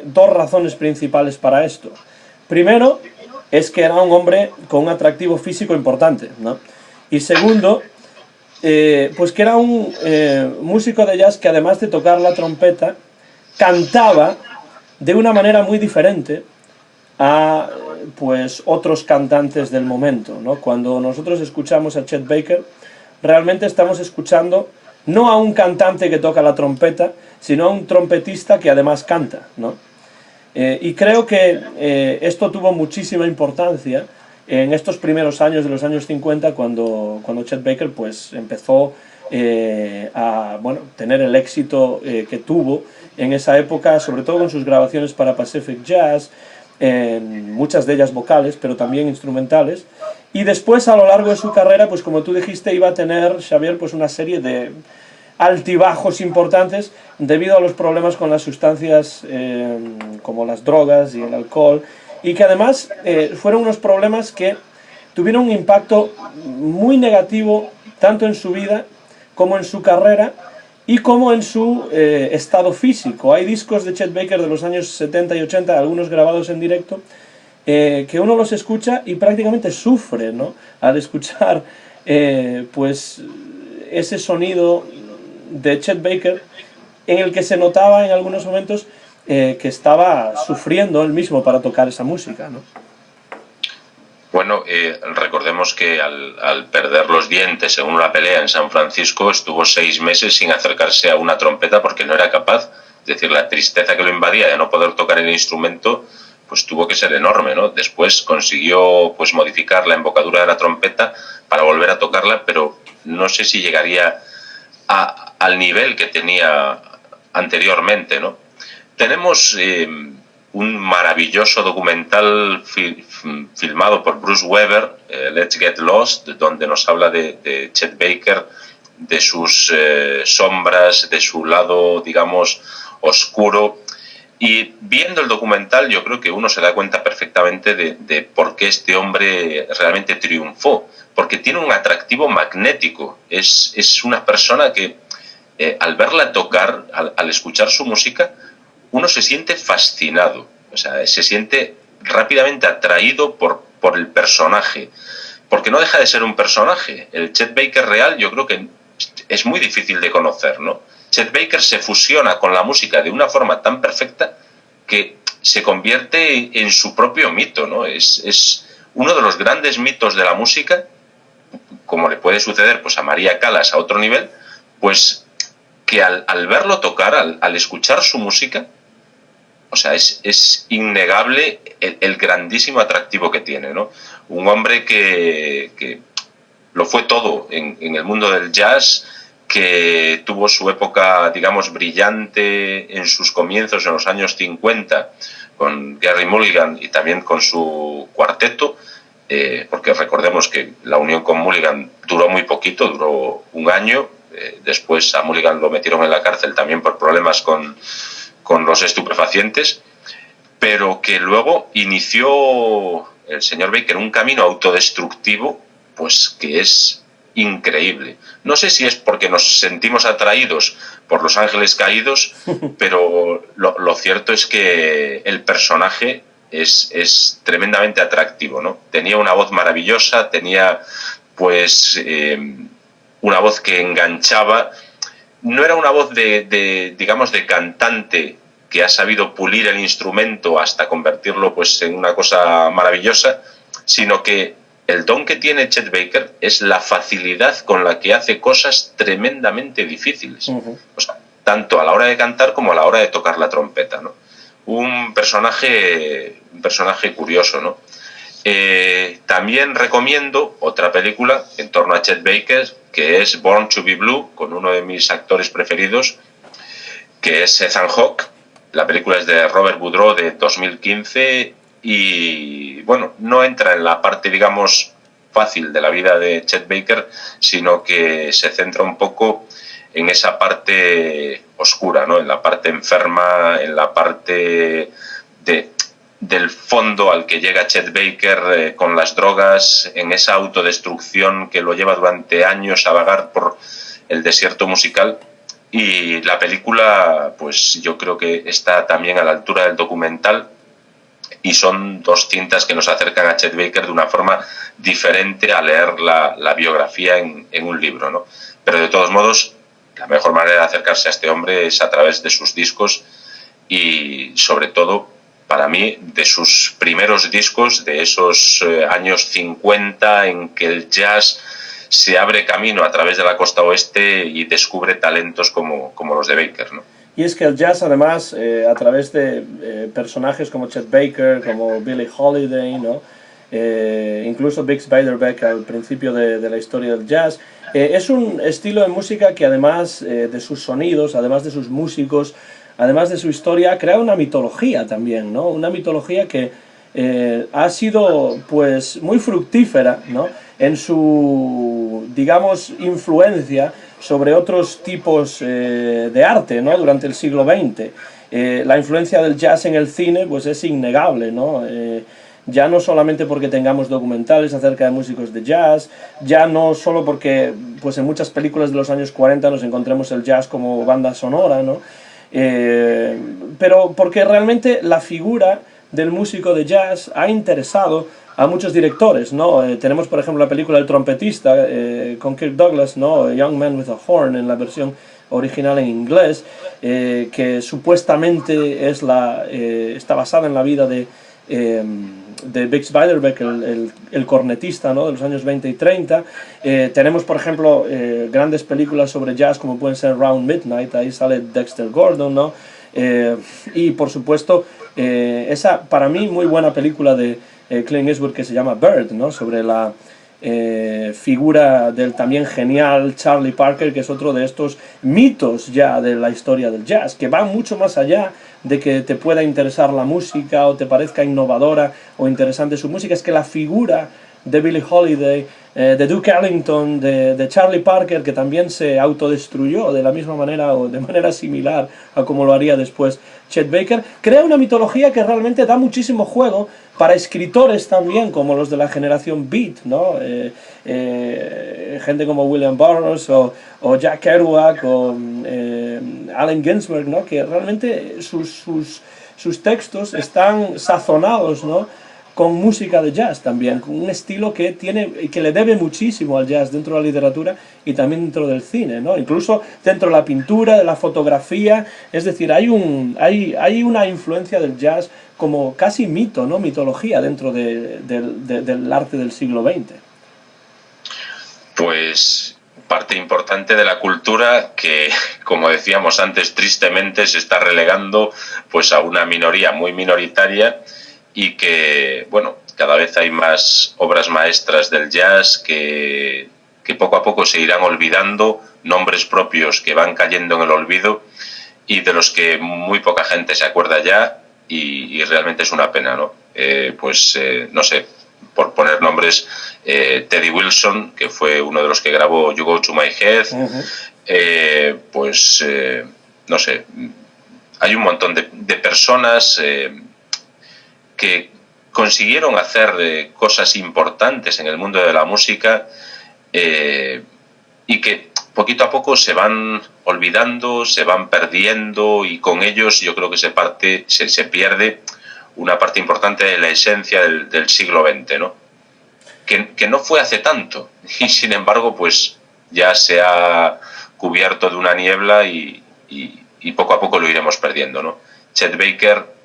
dos razones principales para esto. Primero, es que era un hombre con un atractivo físico importante, ¿no? Y segundo, pues que era un músico de jazz que, además de tocar la trompeta, cantaba de una manera muy diferente a pues otros cantantes del momento, ¿no? Cuando nosotros escuchamos a Chet Baker, realmente estamos escuchando no a un cantante que toca la trompeta, sino a un trompetista que además canta, ¿no? Y creo que esto tuvo muchísima importancia en estos primeros años de los años 50, cuando Chet Baker pues empezó a tener el éxito que tuvo en esa época, sobre todo con sus grabaciones para Pacific Jazz, muchas de ellas vocales, pero también instrumentales. Y después, a lo largo de su carrera, pues como tú dijiste, iba a tener, Xavier, pues una serie de altibajos importantes debido a los problemas con las sustancias como las drogas y el alcohol, y que además fueron unos problemas que tuvieron un impacto muy negativo tanto en su vida como en su carrera y como en su estado físico. Hay discos de Chet Baker de los años 70 y 80, algunos grabados en directo, que uno los escucha y prácticamente sufre, ¿no?, al escuchar pues ese sonido de Chet Baker, en el que se notaba en algunos momentos que estaba sufriendo él mismo para tocar esa música, ¿no? Bueno, recordemos que al perder los dientes en una pelea en San Francisco, estuvo 6 meses sin acercarse a una trompeta porque no era capaz. Es decir, la tristeza que lo invadía de no poder tocar el instrumento pues tuvo que ser enorme, ¿no? Después consiguió pues modificar la embocadura de la trompeta para volver a tocarla, pero no sé si llegaría al nivel que tenía anteriormente, ¿no? Tenemos un maravilloso documental filmado por Bruce Weber, Let's Get Lost, donde nos habla de Chet Baker, de sus sombras, de su lado, digamos, oscuro. Y viendo el documental yo creo que uno se da cuenta perfectamente de por qué este hombre realmente triunfó, porque tiene un atractivo magnético. Es una persona que al verla tocar, al escuchar su música, uno se siente fascinado, o sea, se siente rápidamente atraído por el personaje, porque no deja de ser un personaje. El Chet Baker real yo creo que es muy difícil de conocer, ¿no? Chet Baker se fusiona con la música de una forma tan perfecta que se convierte en su propio mito, ¿no? Es uno de los grandes mitos de la música, como le puede suceder pues a María Callas a otro nivel, pues que al verlo tocar, al escuchar su música, o sea, es innegable el grandísimo atractivo que tiene, ¿no? Un hombre que lo fue todo en el mundo del jazz, que tuvo su época, digamos, brillante en sus comienzos en los años 50 con Gerry Mulligan y también con su cuarteto, porque recordemos que la unión con Mulligan duró muy poquito, duró un año. Después a Mulligan lo metieron en la cárcel también por problemas con los estupefacientes, pero que luego inició el señor Baker un camino autodestructivo pues que es increíble. No sé si es porque nos sentimos atraídos por Los Ángeles Caídos, pero lo cierto es que el personaje es tremendamente atractivo, ¿no? Tenía una voz maravillosa, tenía pues una voz que enganchaba. No era una voz digamos, de cantante que ha sabido pulir el instrumento hasta convertirlo pues en una cosa maravillosa, sino que el don que tiene Chet Baker es la facilidad con la que hace cosas tremendamente difíciles. Uh-huh. O sea, tanto a la hora de cantar como a la hora de tocar la trompeta, ¿no? Un personaje curioso, ¿no? También recomiendo otra película en torno a Chet Baker, que es Born to be Blue, con uno de mis actores preferidos, que es Ethan Hawke. La película es de Robert Boudreau de 2015 y, bueno, no entra en la parte, digamos, fácil de la vida de Chet Baker, sino que se centra un poco en esa parte oscura, ¿no? En la parte enferma, en la parte del fondo al que llega Chet Baker con las drogas, en esa autodestrucción que lo lleva durante años a vagar por el desierto musical. Y la película, pues yo creo que está también a la altura del documental, y son dos cintas que nos acercan a Chet Baker de una forma diferente a leer la biografía en un libro, ¿no? Pero de todos modos, la mejor manera de acercarse a este hombre es a través de sus discos y, sobre todo, para mí, de sus primeros discos, de esos años 50 en que el jazz se abre camino a través de la costa oeste y descubre talentos como los de Baker, ¿no? Y es que el jazz, además, a través de personajes como Chet Baker, como Billie Holiday, ¿no? Incluso Bix Beiderbecke al principio de la historia del jazz, es un estilo de música que, además de sus sonidos, además de sus músicos, además de su historia, crea una mitología también, ¿no? Una mitología que ha sido, pues, muy fructífera, ¿no? En su, digamos, influencia sobre otros tipos de arte, ¿no? Durante el siglo XX. La influencia del jazz en el cine, pues, es innegable, ¿no? Ya no solamente porque tengamos documentales acerca de músicos de jazz, ya no solo porque, pues, en muchas películas de los años 40 nos encontremos el jazz como banda sonora, ¿no? Pero porque realmente la figura del músico de jazz ha interesado a muchos directores, ¿no? Tenemos, por ejemplo, la película El trompetista con Kirk Douglas, ¿no? Young Man with a Horn, en la versión original en inglés, que supuestamente está basada en la vida de Bix Beiderbecke, el cornetista, ¿no? De los años 20 y 30. Tenemos, por ejemplo, grandes películas sobre jazz como pueden ser Round Midnight, ahí sale Dexter Gordon, ¿no? Y por supuesto, esa para mí muy buena película de Clint Eastwood que se llama Bird, ¿no? Sobre la figura del también genial Charlie Parker, que es otro de estos mitos ya de la historia del jazz, que va mucho más allá de que te pueda interesar la música o te parezca innovadora o interesante su música. Es que la figura de Billie Holiday, de Duke Ellington, de Charlie Parker, que también se autodestruyó de la misma manera o de manera similar a como lo haría después Chet Baker, crea una mitología que realmente da muchísimo juego para escritores también, como los de la generación Beat, ¿no? Gente como William Burroughs o Jack Kerouac o Allen Ginsberg, ¿no? Que realmente sus textos están sazonados, ¿no? Con música de jazz también, con un estilo que le debe muchísimo al jazz dentro de la literatura y también dentro del cine, ¿no? Incluso dentro de la pintura, de la fotografía, es decir, hay una influencia del jazz como casi mito, ¿no? Mitología dentro del arte del siglo XX. Pues parte importante de la cultura que, como decíamos antes, tristemente se está relegando pues a una minoría muy minoritaria, y que, bueno, cada vez hay más obras maestras del jazz que poco a poco se irán olvidando, nombres propios que van cayendo en el olvido y de los que muy poca gente se acuerda ya, y realmente es una pena, ¿no? No sé, por poner nombres, Teddy Wilson, que fue uno de los que grabó You Go to My Head, no sé, hay un montón de personas que consiguieron hacer cosas importantes en el mundo de la música y que poquito a poco se van olvidando, se van perdiendo, y con ellos yo creo que se pierde una parte importante de la esencia del siglo XX, ¿no? Que no fue hace tanto, y sin embargo pues ya se ha cubierto de una niebla y poco a poco lo iremos perdiendo, ¿no? Chet Baker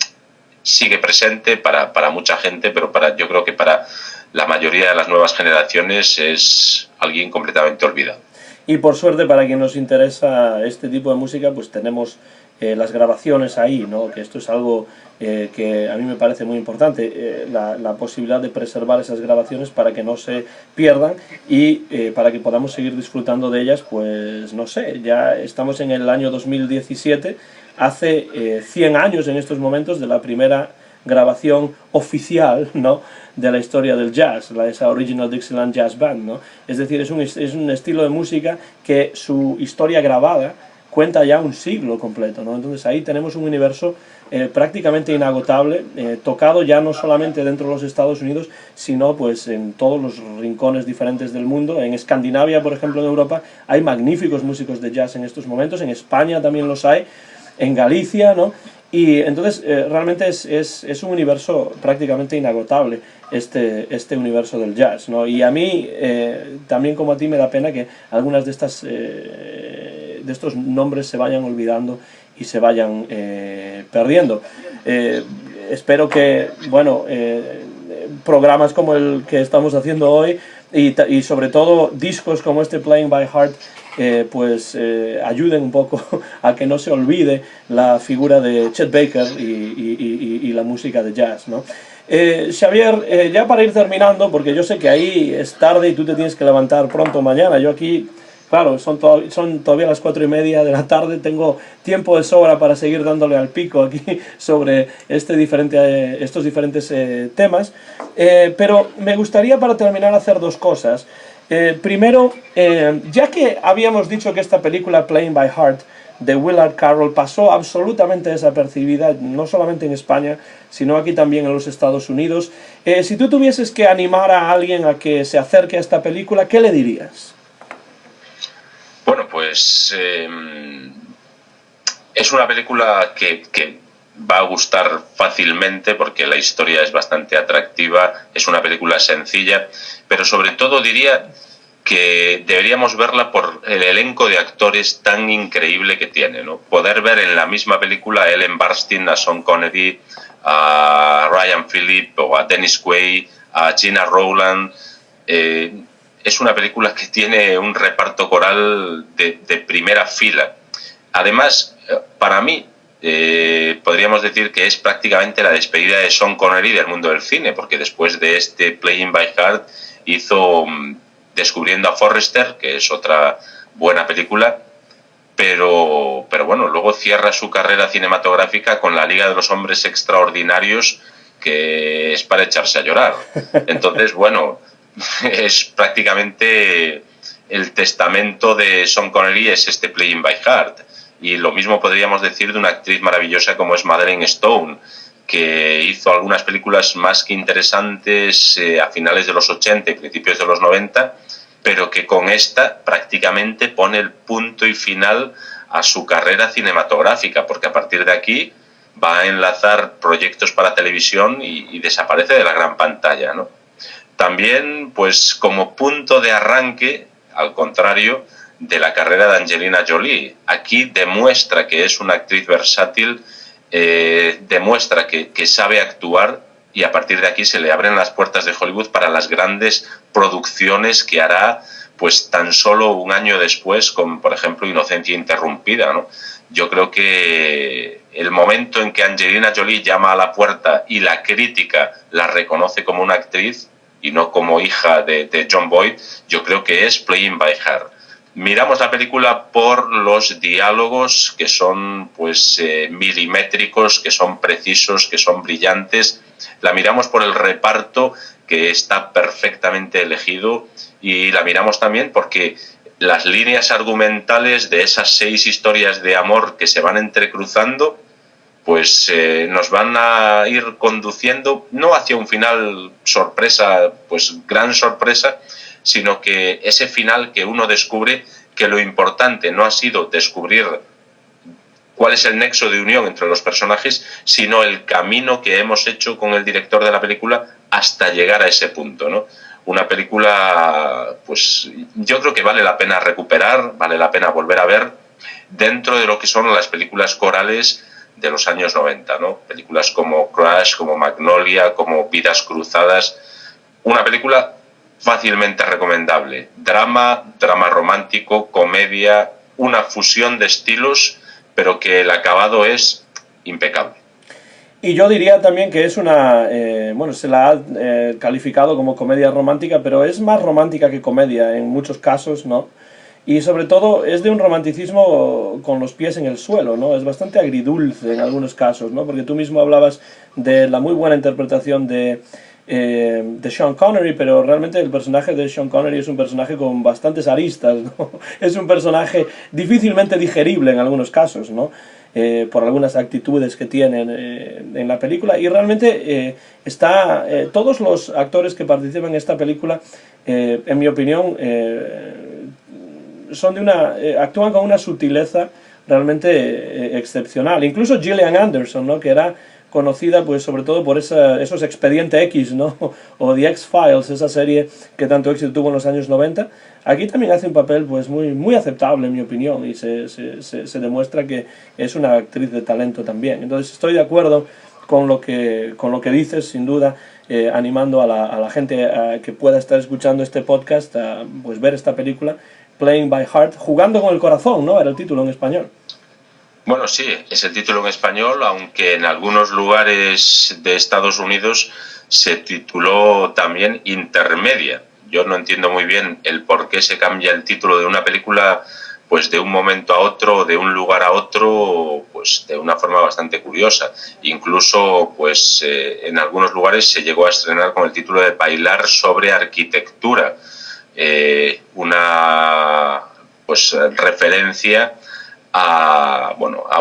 sigue presente para mucha gente, pero yo creo que para la mayoría de las nuevas generaciones es alguien completamente olvidado. Y por suerte, para quien nos interesa este tipo de música, pues tenemos las grabaciones ahí, ¿no? Que esto es algo que a mí me parece muy importante, la posibilidad de preservar esas grabaciones para que no se pierdan y para que podamos seguir disfrutando de ellas. Pues no sé, ya estamos en el año 2017, hace 100 años en estos momentos de la primera grabación oficial, ¿no?, de la historia del jazz, esa Original Dixieland Jazz Band, ¿no? Es decir, es un estilo de música que su historia grabada cuenta ya un siglo completo, ¿no? Entonces ahí tenemos un universo prácticamente inagotable, tocado ya no solamente dentro de los Estados Unidos, sino pues en todos los rincones diferentes del mundo. En Escandinavia, por ejemplo, en Europa, hay magníficos músicos de jazz en estos momentos, en España también los hay, en Galicia, ¿no? Y entonces realmente es un universo prácticamente inagotable, este universo del jazz, ¿no? Y a mí, también como a ti, me da pena que algunas de estos nombres se vayan olvidando y se vayan perdiendo. Espero que, bueno, programas como el que estamos haciendo hoy y sobre todo discos como este Playing by Heart pues ayuden un poco a que no se olvide la figura de Chet Baker y la música de jazz, ¿no? Xavier, ya para ir terminando, porque yo sé que ahí es tarde y tú te tienes que levantar pronto mañana, yo aquí, claro, son todavía las 4:30 de la tarde, tengo tiempo de sobra para seguir dándole al pico aquí sobre estos diferentes temas, pero me gustaría para terminar hacer dos cosas. Primero, ya que habíamos dicho que esta película Playing by Heart de Willard Carroll pasó absolutamente desapercibida, no solamente en España, sino aquí también en los Estados Unidos, si tú tuvieses que animar a alguien a que se acerque a esta película, ¿qué le dirías? Bueno, pues es una película que va a gustar fácilmente porque la historia es bastante atractiva, es una película sencilla, pero sobre todo diría que deberíamos verla por el elenco de actores tan increíble que tiene, ¿no? Poder ver en la misma película a Ellen Burstyn, a Sean Connery, a Ryan Phillip o a Dennis Quaid, a Gina Rowland, es una película que tiene un reparto coral de primera fila. Además, para mí, podríamos decir que es prácticamente la despedida de Sean Connery del mundo del cine, porque después de este Playing by Heart hizo Descubriendo a Forrester, que es otra buena película, pero bueno, luego cierra su carrera cinematográfica con La Liga de los Hombres Extraordinarios, que es para echarse a llorar. Entonces, bueno, es prácticamente el testamento de Sean Connery, es este Playing by Heart. Y lo mismo podríamos decir de una actriz maravillosa como es Madeleine Stone, que hizo algunas películas más que interesantes a finales de los 80 y principios de los 90, pero que con esta prácticamente pone el punto y final a su carrera cinematográfica, porque a partir de aquí va a enlazar proyectos para televisión y desaparece de la gran pantalla, ¿no? También, pues como punto de arranque, al contrario de la carrera de Angelina Jolie, aquí demuestra que es una actriz versátil, demuestra que sabe actuar, y a partir de aquí se le abren las puertas de Hollywood para las grandes producciones que hará pues tan solo un año después con, por ejemplo, Inocencia Interrumpida, ¿no? Yo creo que el momento en que Angelina Jolie llama a la puerta y la crítica la reconoce como una actriz y no como hija de John Boyd, yo creo que es Playing by Heart. Miramos la película por los diálogos, que son pues milimétricos, que son precisos, que son brillantes. La miramos por el reparto, que está perfectamente elegido, y la miramos también porque las líneas argumentales de esas 6 historias de amor que se van entrecruzando, pues nos van a ir conduciendo no hacia un final sorpresa, pues gran sorpresa, sino que ese final que uno descubre que lo importante no ha sido descubrir cuál es el nexo de unión entre los personajes, sino el camino que hemos hecho con el director de la película hasta llegar a ese punto, ¿no? Una película, pues yo creo que vale la pena recuperar, vale la pena volver a ver dentro de lo que son las películas corales de los años 90, ¿no? Películas como Crash, como Magnolia, como Vidas Cruzadas. Una película fácilmente recomendable. Drama romántico, comedia, una fusión de estilos, pero que el acabado es impecable. Y yo diría también que es una, bueno, se la ha calificado como comedia romántica, pero es más romántica que comedia en muchos casos, ¿no? y sobre todo es de un romanticismo con los pies en el suelo, ¿no? Es bastante agridulce en algunos casos, ¿no? Porque tú mismo hablabas de la muy buena interpretación de Sean Connery, pero realmente el personaje de Sean Connery es un personaje con bastantes aristas, ¿no? Es un personaje difícilmente digerible en algunos casos, ¿no? Por algunas actitudes que tienen en la película, y realmente todos los actores que participan en esta película, en mi opinión, actúan con una sutileza realmente excepcional. Incluso Gillian Anderson, ¿no? Que era conocida pues sobre todo por esos Expediente X, ¿no? O The X-Files, esa serie que tanto éxito tuvo en los años 90. Aquí también hace un papel pues muy aceptable, en mi opinión, y se demuestra que es una actriz de talento también. Entonces estoy de acuerdo con lo que dices, sin duda, animando a la gente que pueda estar escuchando este podcast a pues ver esta película, Playing by Heart, jugando con el corazón, ¿no? Era el título en español. Bueno, sí, es el título en español, aunque en algunos lugares de Estados Unidos se tituló también Intermedia. Yo no entiendo muy bien el por qué se cambia el título de una película pues de un momento a otro, de un lugar a otro, pues de una forma bastante curiosa. Incluso pues en algunos lugares se llegó a estrenar con el título de Bailar sobre arquitectura, una pues referencia a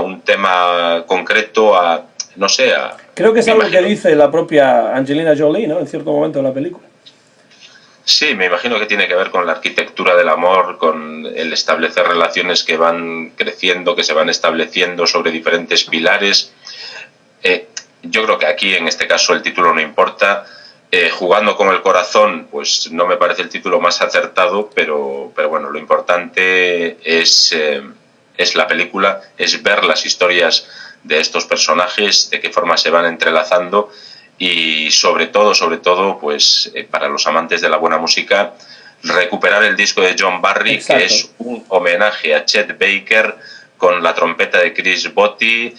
un tema concreto, no sé, creo que es algo que dice la propia Angelina Jolie, ¿no? En cierto momento de la película. Sí, me imagino que tiene que ver con la arquitectura del amor, con el establecer relaciones que van creciendo, que se van estableciendo sobre diferentes pilares. Yo creo que aquí, en este caso, el título no importa. Jugando con el corazón, pues no me parece el título más acertado, pero bueno, lo importante es la película, es ver las historias de estos personajes, de qué forma se van entrelazando, y sobre todo, pues para los amantes de la buena música, recuperar el disco de John Barry. Exacto. Que es un homenaje a Chet Baker con la trompeta de Chris Botti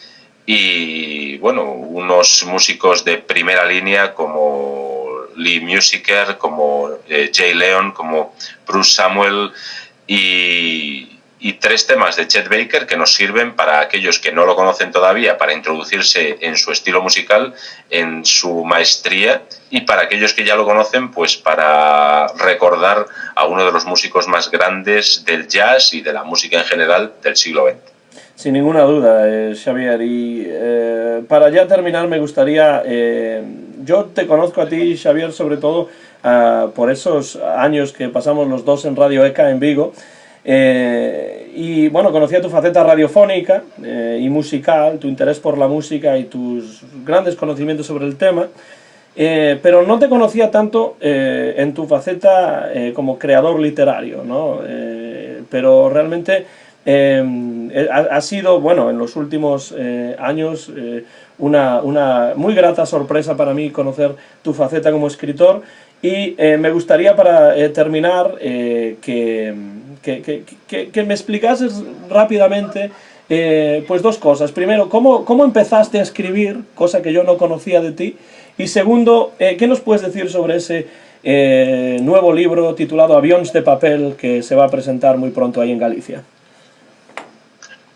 y bueno, unos músicos de primera línea como Lee Musiker, como Jay Leon, como Bruce Samuel y 3 temas de Chet Baker que nos sirven para aquellos que no lo conocen todavía, para introducirse en su estilo musical, en su maestría, y para aquellos que ya lo conocen, pues para recordar a uno de los músicos más grandes del jazz y de la música en general del siglo XX. Sin ninguna duda, Xavier. Y para ya terminar me gustaría, yo te conozco a ti, Xavier, sobre todo por esos años que pasamos los dos en Radio ECA en Vigo. Y bueno, conocía tu faceta radiofónica y musical, tu interés por la música y tus grandes conocimientos sobre el tema, pero no te conocía tanto en tu faceta como creador literario, ¿no? Pero realmente ha sido, bueno, en los últimos años una muy grata sorpresa para mí conocer tu faceta como escritor. Y me gustaría para terminar que me explicases rápidamente pues 2 cosas. Primero, ¿cómo empezaste a escribir, cosa que yo no conocía de ti? Y segundo, ¿qué nos puedes decir sobre ese nuevo libro titulado Avions de papel que se va a presentar muy pronto ahí en Galicia?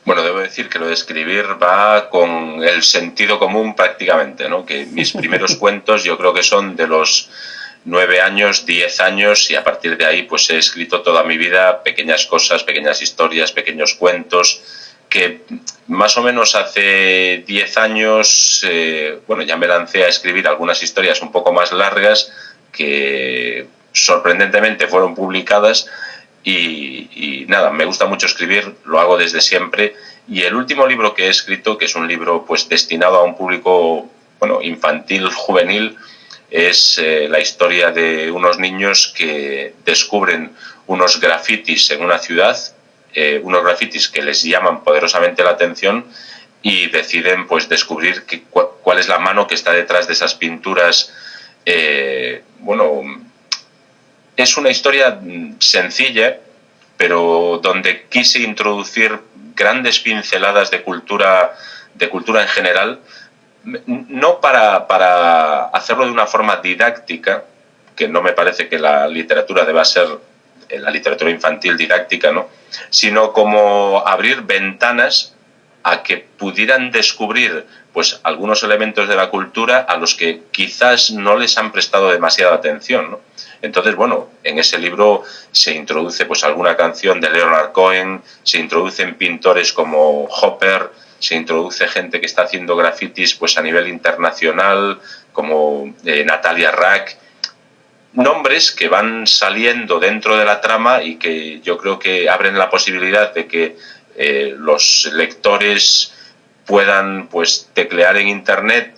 Bueno, debo decir que lo de escribir va con el sentido común prácticamente, ¿no? Que mis primeros cuentos yo creo que son de los 9 años, 10 años, y a partir de ahí pues he escrito toda mi vida pequeñas cosas, pequeñas historias, pequeños cuentos, que más o menos hace 10 años ya me lancé a escribir algunas historias un poco más largas que sorprendentemente fueron publicadas. Y nada, me gusta mucho escribir, lo hago desde siempre, y el último libro que he escrito, que es un libro pues destinado a un público infantil, juvenil, es la historia de unos niños que descubren unos grafitis en una ciudad, unos grafitis que les llaman poderosamente la atención, y deciden pues descubrir cuál es la mano que está detrás de esas pinturas. Es una historia sencilla, pero donde quise introducir grandes pinceladas de cultura en general, no para hacerlo de una forma didáctica, que no me parece que la literatura deba ser la literatura infantil didáctica, ¿no? Sino como abrir ventanas a que pudieran descubrir pues algunos elementos de la cultura a los que quizás no les han prestado demasiada atención, ¿no? Entonces, bueno, en ese libro se introduce pues alguna canción de Leonard Cohen, se introducen pintores como Hopper, se introduce gente que está haciendo grafitis pues a nivel internacional, como Natalia Rack, nombres que van saliendo dentro de la trama y que yo creo que abren la posibilidad de que los lectores puedan pues teclear en internet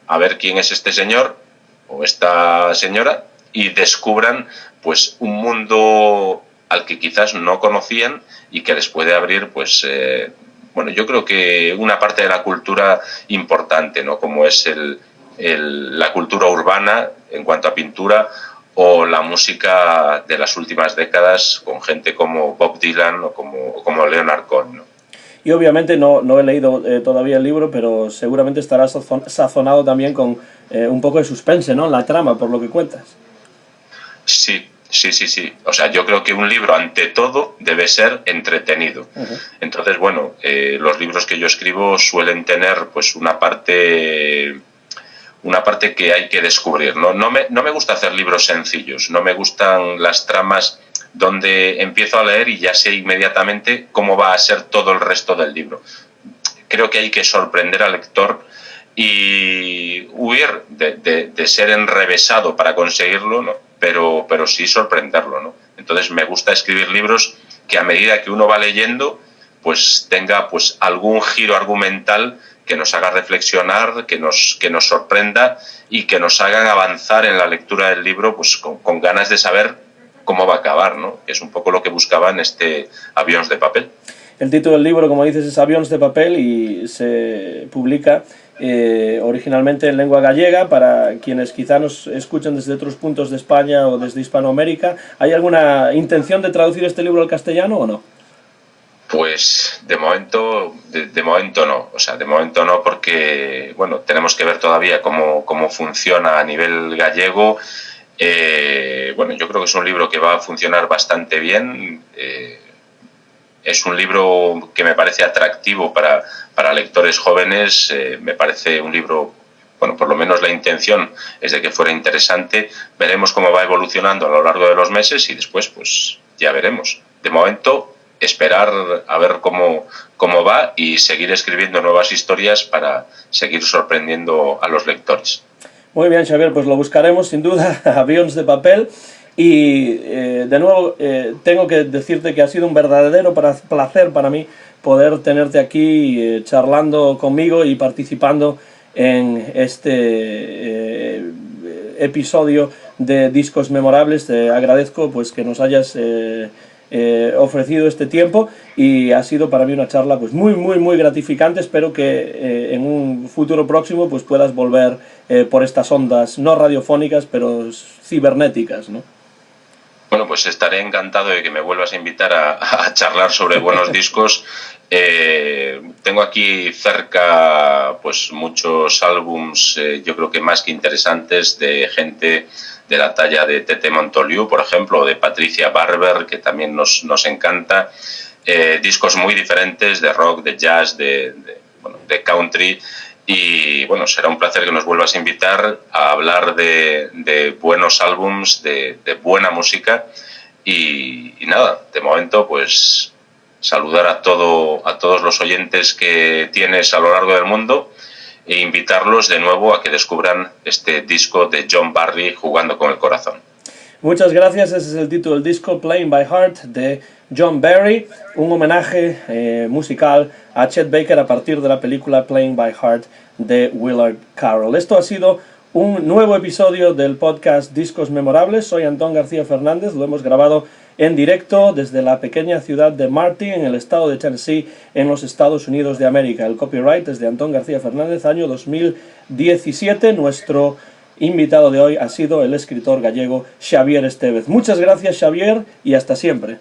a ver quién es este señor o esta señora y descubran pues un mundo al que quizás no conocían y que les puede abrir pues bueno, yo creo que una parte de la cultura importante, ¿no? Como es la cultura urbana en cuanto a pintura o la música de las últimas décadas con gente como Bob Dylan o como Leonard Cohen, ¿no? Y obviamente no he leído todavía el libro, pero seguramente estará sazonado también con un poco de suspense, ¿no? En la trama, por lo que cuentas. Sí. O sea, yo creo que un libro, ante todo, debe ser entretenido. Uh-huh. Entonces, bueno, los libros que yo escribo suelen tener pues una parte que hay que descubrir, ¿no? No me gusta hacer libros sencillos, no me gustan las tramas donde empiezo a leer y ya sé inmediatamente cómo va a ser todo el resto del libro. Creo que hay que sorprender al lector y huir de ser enrevesado para conseguirlo, ¿no? Pero sí sorprenderlo, ¿no? Entonces me gusta escribir libros que a medida que uno va leyendo pues tenga pues algún giro argumental que nos haga reflexionar, que nos sorprenda y que nos hagan avanzar en la lectura del libro pues con ganas de saber cómo va a acabar, ¿no? Es un poco lo que buscaba en este Avions de papel. El título del libro, como dices, es Avions de papel y se publica originalmente en lengua gallega para quienes quizá nos escuchan desde otros puntos de España o desde Hispanoamérica. ¿Hay alguna intención de traducir este libro al castellano o no? Pues de momento no, o sea, de momento no porque, bueno, tenemos que ver todavía cómo funciona a nivel gallego. Bueno, yo creo que es un libro que va a funcionar bastante bien. Es un libro que me parece atractivo para lectores jóvenes. Me parece un libro, bueno, por lo menos la intención es de que fuera interesante. Veremos cómo va evolucionando a lo largo de los meses y después pues ya veremos. De momento esperar a ver cómo va y seguir escribiendo nuevas historias para seguir sorprendiendo a los lectores. Muy bien, Xavier, pues lo buscaremos sin duda, Avions de papel. Y de nuevo tengo que decirte que ha sido un verdadero placer para mí poder tenerte aquí charlando conmigo y participando en este episodio de Discos Memorables. Te agradezco pues que nos hayas ofrecido este tiempo y ha sido para mí una charla pues muy gratificante. Espero que en un futuro próximo pues puedas volver por estas ondas no radiofónicas pero cibernéticas, ¿no? Bueno, pues estaré encantado de que me vuelvas a invitar a charlar sobre buenos discos. Tengo aquí cerca pues muchos álbums, yo creo que más que interesantes, de gente de la talla de Tete Montoliu, por ejemplo, o de Patricia Barber, que también nos encanta. Discos muy diferentes de rock, de jazz, de country. Y bueno, será un placer que nos vuelvas a invitar a hablar de buenos álbums, de buena música y nada, de momento pues saludar a todos los oyentes que tienes a lo largo del mundo e invitarlos de nuevo a que descubran este disco de John Barry, Jugando con el Corazón. Muchas gracias, ese es el título del disco, Playing by Heart, de John Barry, un homenaje musical a Chet Baker a partir de la película Playing by Heart de Willard Carroll. Esto ha sido un nuevo episodio del podcast Discos Memorables. Soy Antón García Fernández, lo hemos grabado en directo desde la pequeña ciudad de Martin, en el estado de Tennessee, en los Estados Unidos de América. El copyright es de Antón García Fernández, año 2017. Nuestro invitado de hoy ha sido el escritor gallego Xavier Estévez. Muchas gracias, Xavier, y hasta siempre.